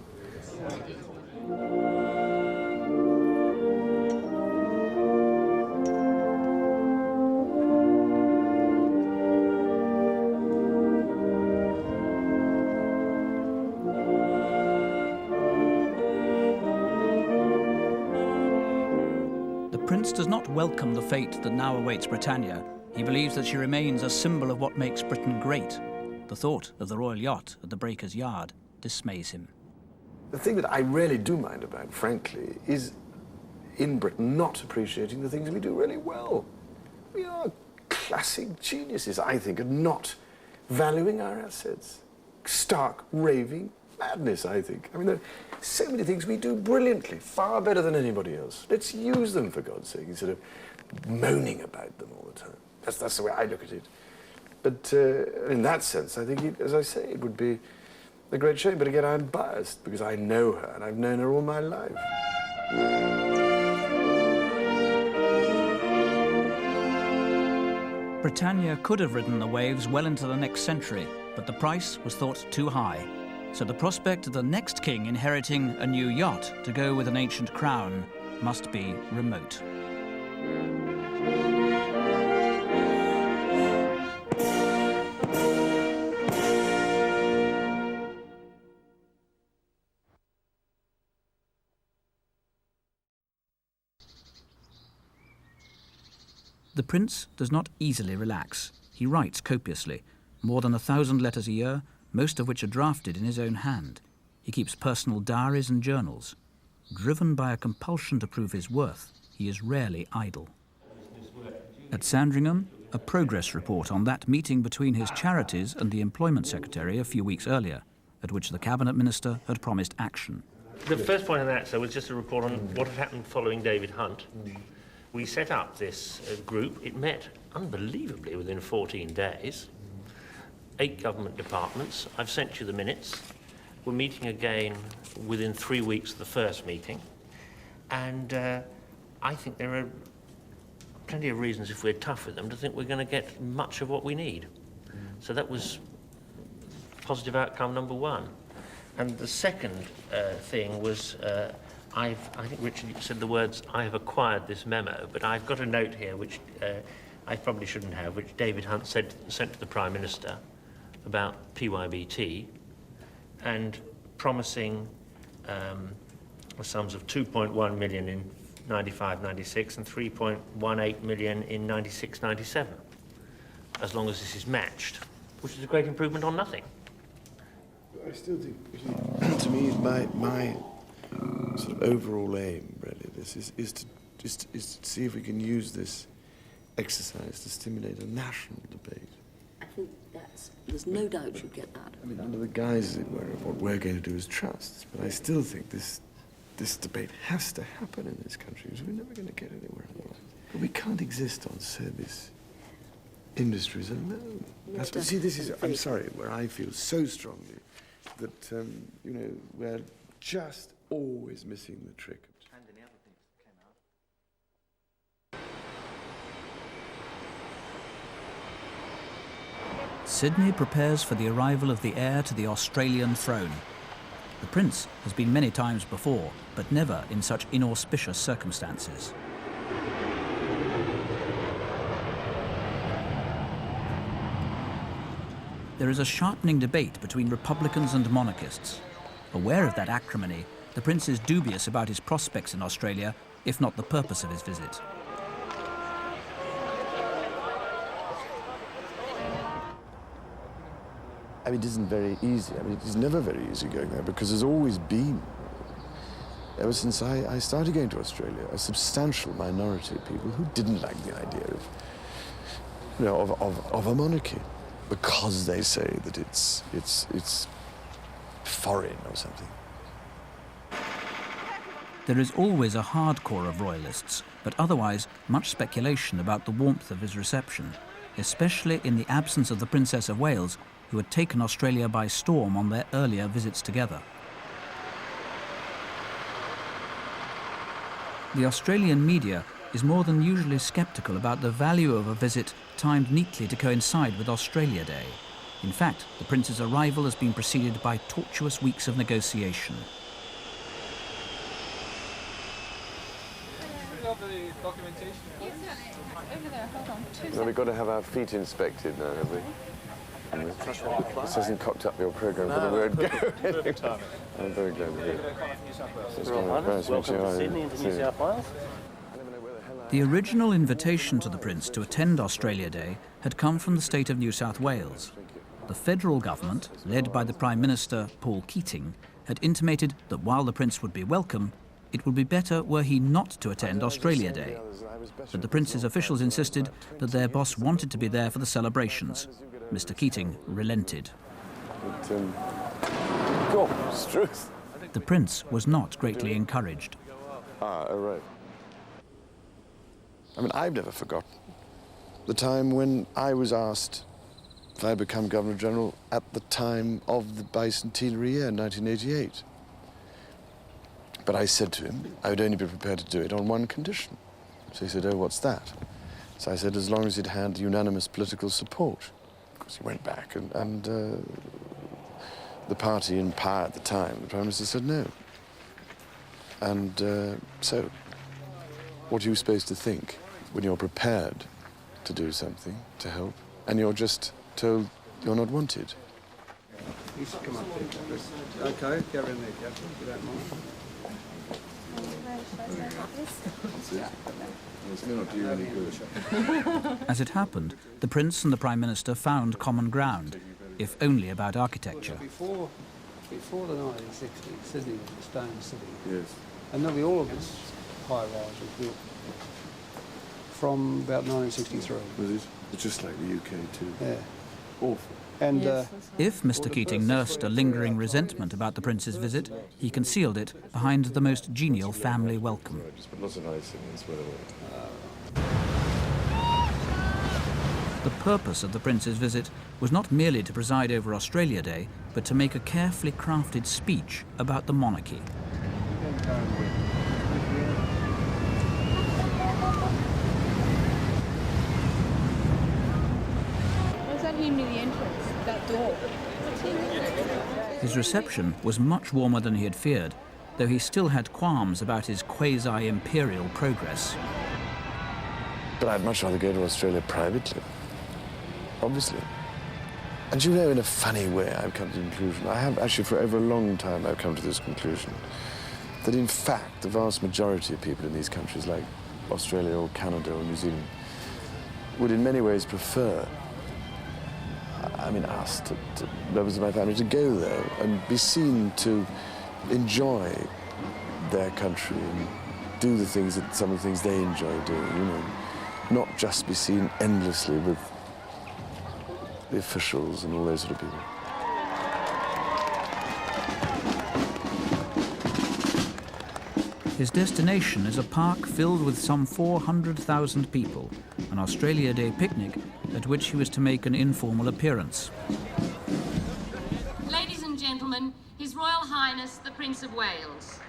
The Prince does not welcome the fate that now awaits Britannia. He believes that she remains a symbol of what makes Britain great. The thought of the royal yacht at the breaker's yard dismays him. The thing that I really do mind about, frankly, is in Britain not appreciating the things we do really well. We are classic geniuses, I think, at not valuing our assets. Stark, raving madness, I think. I mean, there are so many things we do brilliantly, far better than anybody else. Let's use them, for God's sake, instead of moaning about them all the time. That's the way I look at it. But in that sense, I think, as I say, it would be a great shame. But again, I'm biased because I know her, and I've known her all my life. Britannia could have ridden the waves well into the next century, but the price was thought too high. So the prospect of the next king inheriting a new yacht to go with an ancient crown must be remote. The prince does not easily relax. He writes copiously, more than 1,000 letters a year, most of which are drafted in his own hand. He keeps personal diaries and journals. Driven by a compulsion to prove his worth, he is rarely idle. At Sandringham, a progress report on that meeting between his charities and the Employment Secretary a few weeks earlier, at which the Cabinet Minister had promised action. The first point on that, sir, was just a report on what had happened following David Hunt. We set up this group. It met unbelievably within 14 days. 8 government departments. I've sent you the minutes. We're meeting again within 3 weeks of the first meeting. And I think there are plenty of reasons, if we're tough with them, to think we're going to get much of what we need. So that was positive outcome number 1. And the second thing was, I think Richard said the words, "I have acquired this memo," but I've got a note here which I probably shouldn't have, which David Hunt sent to the Prime Minister about PYBT and promising sums of 2.1 million in 95-96 and 3.18 million in 96-97, as long as this is matched, which is a great improvement on nothing. I still think, to me, my sort of overall aim, really, is to see if we can use this exercise to stimulate a national debate. I think there's no doubt you'd get that. I mean, under the guise, as it were, of what we're going to do as trusts, but I still think this debate has to happen in this country, because we're never going to get anywhere otherwise. But we can't exist on service industries alone. That's what, see, this is, I'm sorry, where I feel so strongly that, you know, we're just always missing the trick. Sydney prepares for the arrival of the heir to the Australian throne. The prince has been many times before, but never in such inauspicious circumstances. There is a sharpening debate between Republicans and monarchists. Aware of that acrimony, the prince is dubious about his prospects in Australia, if not the purpose of his visit. I mean, it isn't very easy. I mean, it's never very easy going there, because there's always been, ever since I started going to Australia, a substantial minority of people who didn't like the idea of, you know, of a monarchy, because they say that it's foreign or something. There is always a hardcore of royalists, but otherwise much speculation about the warmth of his reception, especially in the absence of the Princess of Wales, who had taken Australia by storm on their earlier visits together. The Australian media is more than usually sceptical about the value of a visit timed neatly to coincide with Australia Day. In fact, the Prince's arrival has been preceded by tortuous weeks of negotiation. Well, we've got to have our feet inspected now, have we? This hasn't cocked up your programme for the word go. I'm very glad to hear it. Welcome to Sydney and to New South Wales. The original invitation to the Prince to attend Australia Day had come from the state of New South Wales. The federal government, led by the Prime Minister, Paul Keating, had intimated that while the Prince would be welcome, it would be better were he not to attend Australia Day. But the Prince's officials insisted that their boss wanted to be there for the celebrations. Mr. Keating relented. God's truth. The Prince was not greatly encouraged. Right. I mean, I've never forgotten the time when I was asked if I become Governor-General at the time of the bicentenary year, 1988. But I said to him I would only be prepared to do it on one condition. So he said, oh, what's that? So I said, as long as it had unanimous political support. Of course, he went back and the party in power at the time, the Prime Minister, said no. And so, what are you supposed to think when you're prepared to do something to help and you're just told you're not wanted? You should come up here, Chris. Okay, go in there, Captain, if you don't mind. It's not doing any good. As it happened, the Prince and the Prime Minister found common ground, if only about architecture. Before the 1960s, Sydney was a stone city. Yes. And nearly all of this high-rise was built from about 1963. Was it? It's just like the UK too. Yeah. Awful. And If Mr. Keating nursed a lingering resentment about the Prince's visit, he concealed it behind the most genial family welcome. Just put lots of ice in and spread it away. The purpose of the Prince's visit was not merely to preside over Australia Day, but to make a carefully crafted speech about the monarchy. What's that him near the entrance? That door. His reception was much warmer than he had feared, though he still had qualms about his quasi-imperial progress. But I'd much rather go to Australia privately, obviously. And you know, in a funny way, I've come to the conclusion, I have actually for over a long time, I've come to this conclusion, that in fact, the vast majority of people in these countries, like Australia or Canada or New Zealand, would in many ways prefer, I mean, us, to members of my family, to go there and be seen to enjoy their country and do the things that some of the things they enjoy doing, you know, not just be seen endlessly with the officials and all those sort of people. His destination is a park filled with some 400,000 people, an Australia Day picnic at which he was to make an informal appearance. Ladies and gentlemen, His Royal Highness the Prince of Wales.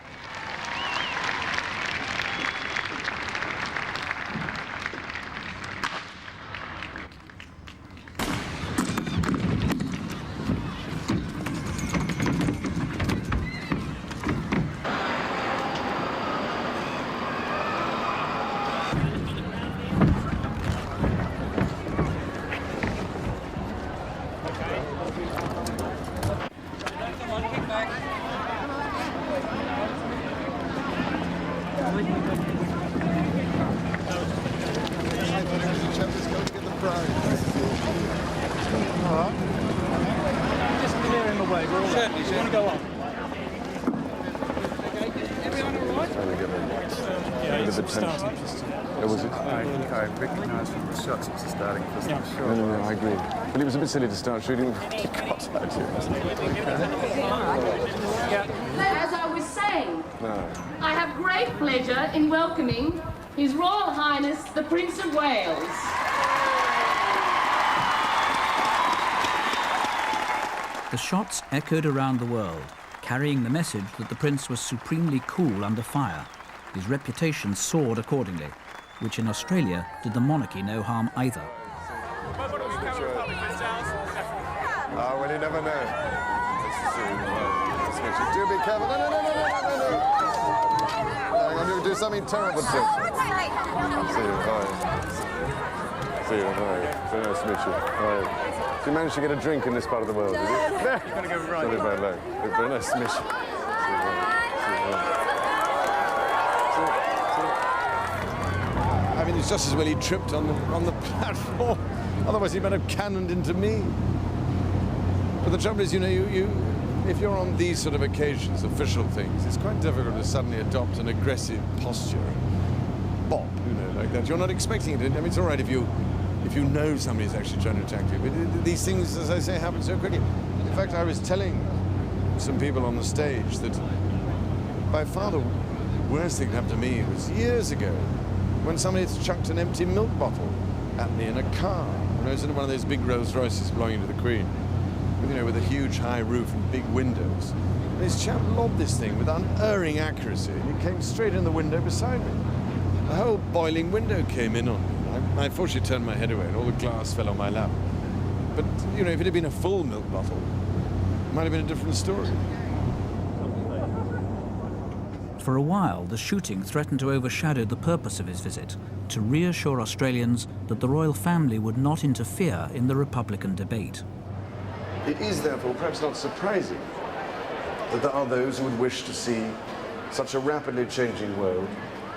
I agree. But it was a bit silly to start shooting. As I was saying, I have great pleasure in welcoming His Royal Highness the Prince of Wales. The shots echoed around the world, carrying the message that the Prince was supremely cool under fire. His reputation soared accordingly, which in Australia did the monarchy no harm either. Oh, well, you never know. Do be careful. No. Hang on, you'll do something terrible to him. See you, bye. See you, bye. Very nice to meet you. Bye. So you managed to get a drink in this part of the world, did you? No. You're going to go right. Sorry about that. Very nice to meet you. I mean, it's just as well he tripped on the platform. Otherwise, he might have cannoned into me. But the trouble is, you know, if you're on these sort of occasions, official things, it's quite difficult to suddenly adopt an aggressive posture, bop, you know, like that. You're not expecting it. I mean, it's all right if you if you know somebody's actually trying to attack you. But these things, as I say, happen so quickly. In fact, I was telling some people on the stage that by far the worst thing that happened to me was years ago when somebody chucked an empty milk bottle at me in a car. When I was in one of those big Rolls Royces belonging to the Queen, you know, with a huge high roof and big windows. And this chap lobbed this thing with unerring accuracy, and it came straight in the window beside me. The whole boiling window came in on me. I fortunately turned my head away, and all the glass fell on my lap. But, you know, if it had been a full milk bottle, it might have been a different story. For a while, the shooting threatened to overshadow the purpose of his visit, to reassure Australians that the royal family would not interfere in the Republican debate. It is, therefore, perhaps not surprising that there are those who would wish to see such a rapidly changing world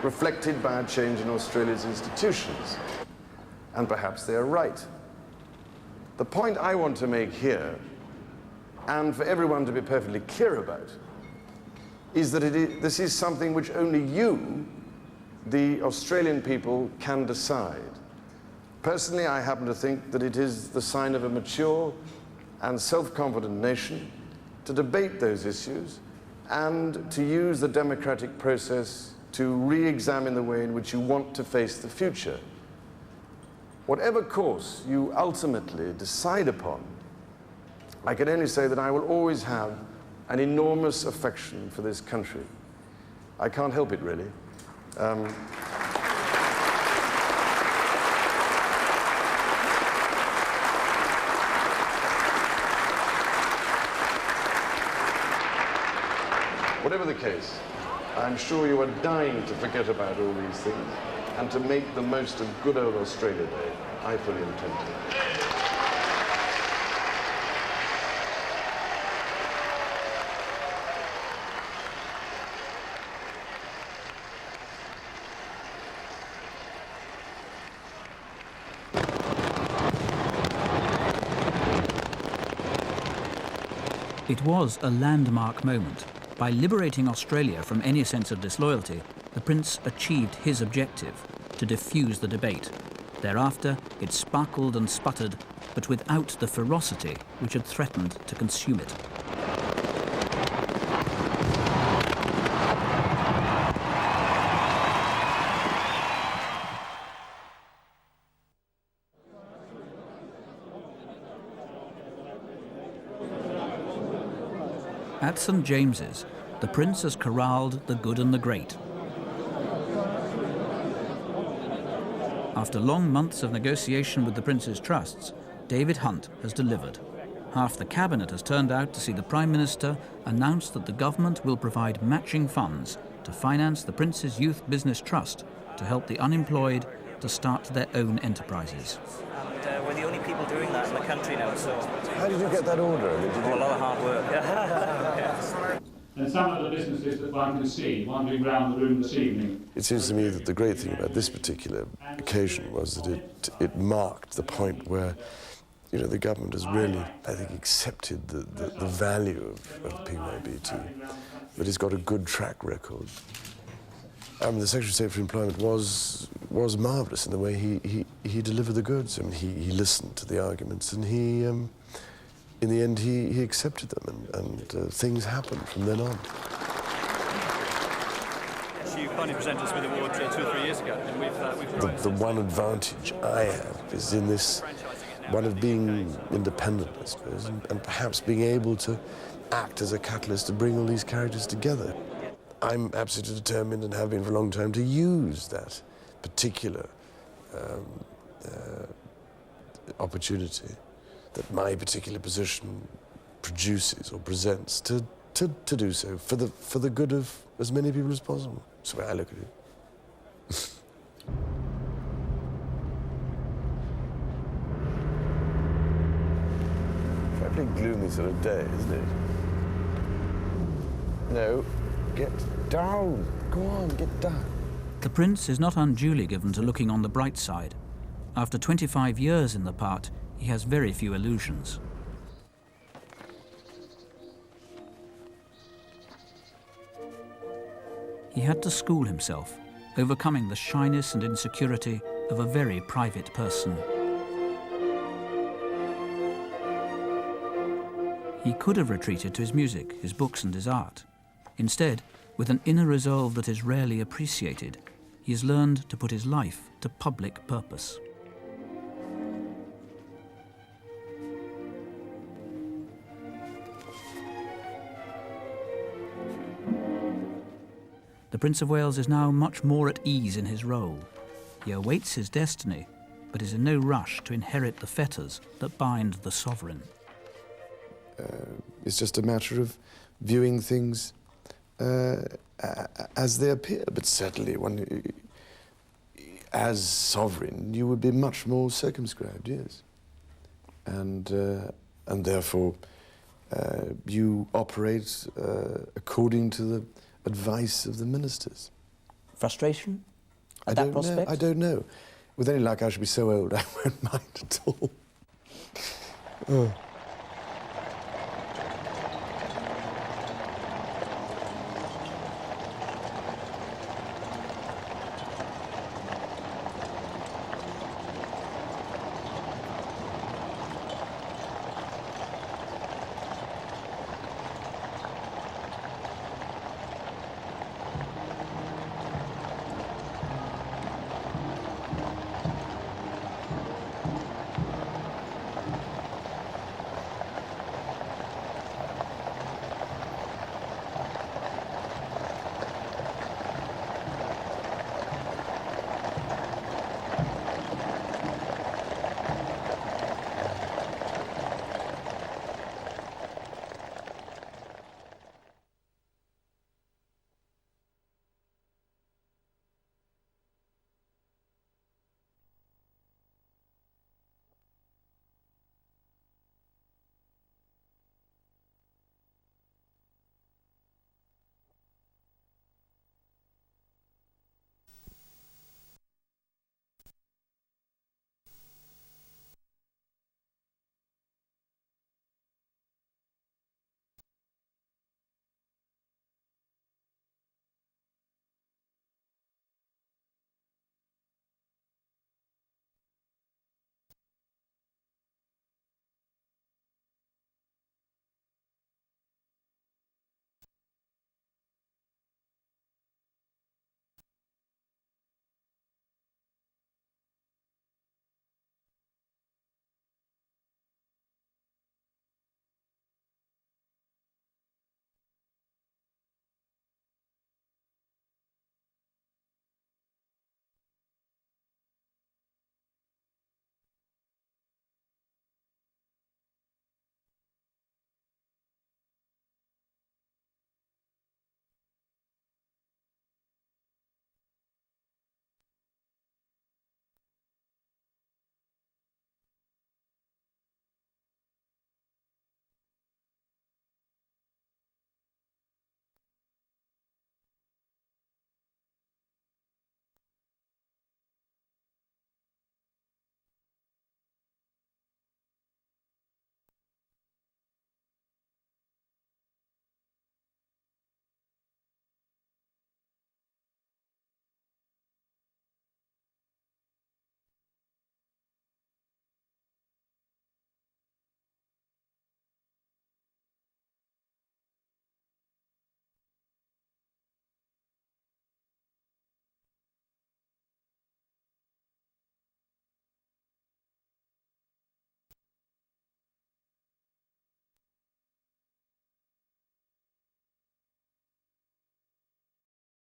reflected by a change in Australia's institutions. And perhaps they are right. The point I want to make here, and for everyone to be perfectly clear about, is that this is something which only you, the Australian people, can decide. Personally, I happen to think that it is the sign of a mature and self-confident nation to debate those issues and to use the democratic process to re-examine the way in which you want to face the future. Whatever course you ultimately decide upon, I can only say that I will always have an enormous affection for this country. I can't help it, really. Whatever the case, I'm sure you are dying to forget about all these things and to make the most of good old Australia Day. I fully intend to. It was a landmark moment. By liberating Australia from any sense of disloyalty, the Prince achieved his objective, to diffuse the debate. Thereafter, it sparkled and sputtered, but without the ferocity which had threatened to consume it. At St. James's, the Prince has corralled the good and the great. After long months of negotiation with the Prince's trusts, David Hunt has delivered. Half the cabinet has turned out to see the Prime Minister announce that the government will provide matching funds to finance the Prince's Youth Business Trust to help the unemployed to start their own enterprises. And we're the only people doing that in the country now, so... How did you get that order? A lot of hard work. And some of the businesses that one can see wandering around the room this evening. It seems to me that the great thing about this particular occasion was that it marked the point where, you know, the government has really, I think, accepted the value of PYBT, that it's got a good track record. The Secretary of State for Employment was marvellous in the way he delivered the goods. I mean, he listened to the arguments, and he, in the end, he accepted them, and things happened from then on. You kindly presented us with the award 2 or 3 years ago, and we've the one advantage I have is in this one of being independent, I suppose, and perhaps being able to act as a catalyst to bring all these characters together. I'm absolutely determined, and have been for a long time, to use that particular opportunity that my particular position produces or presents to do so for the good of as many people as possible. That's the way I look at it. Fairly gloomy sort of day, isn't it? No. Get down. Go on, get down. The Prince is not unduly given to looking on the bright side. After 25 years in the part, he has very few illusions. He had to school himself, overcoming the shyness and insecurity of a very private person. He could have retreated to his music, his books and his art. Instead, with an inner resolve that is rarely appreciated, he has learned to put his life to public purpose. The Prince of Wales is now much more at ease in his role. He awaits his destiny, but is in no rush to inherit the fetters that bind the sovereign. It's just a matter of viewing things as they appear, but certainly as sovereign, you would be much more circumscribed, yes. And therefore, you operate according to the advice of the ministers. Frustration at that prospect? I don't know. With any luck, I should be so old I won't mind at all. Oh.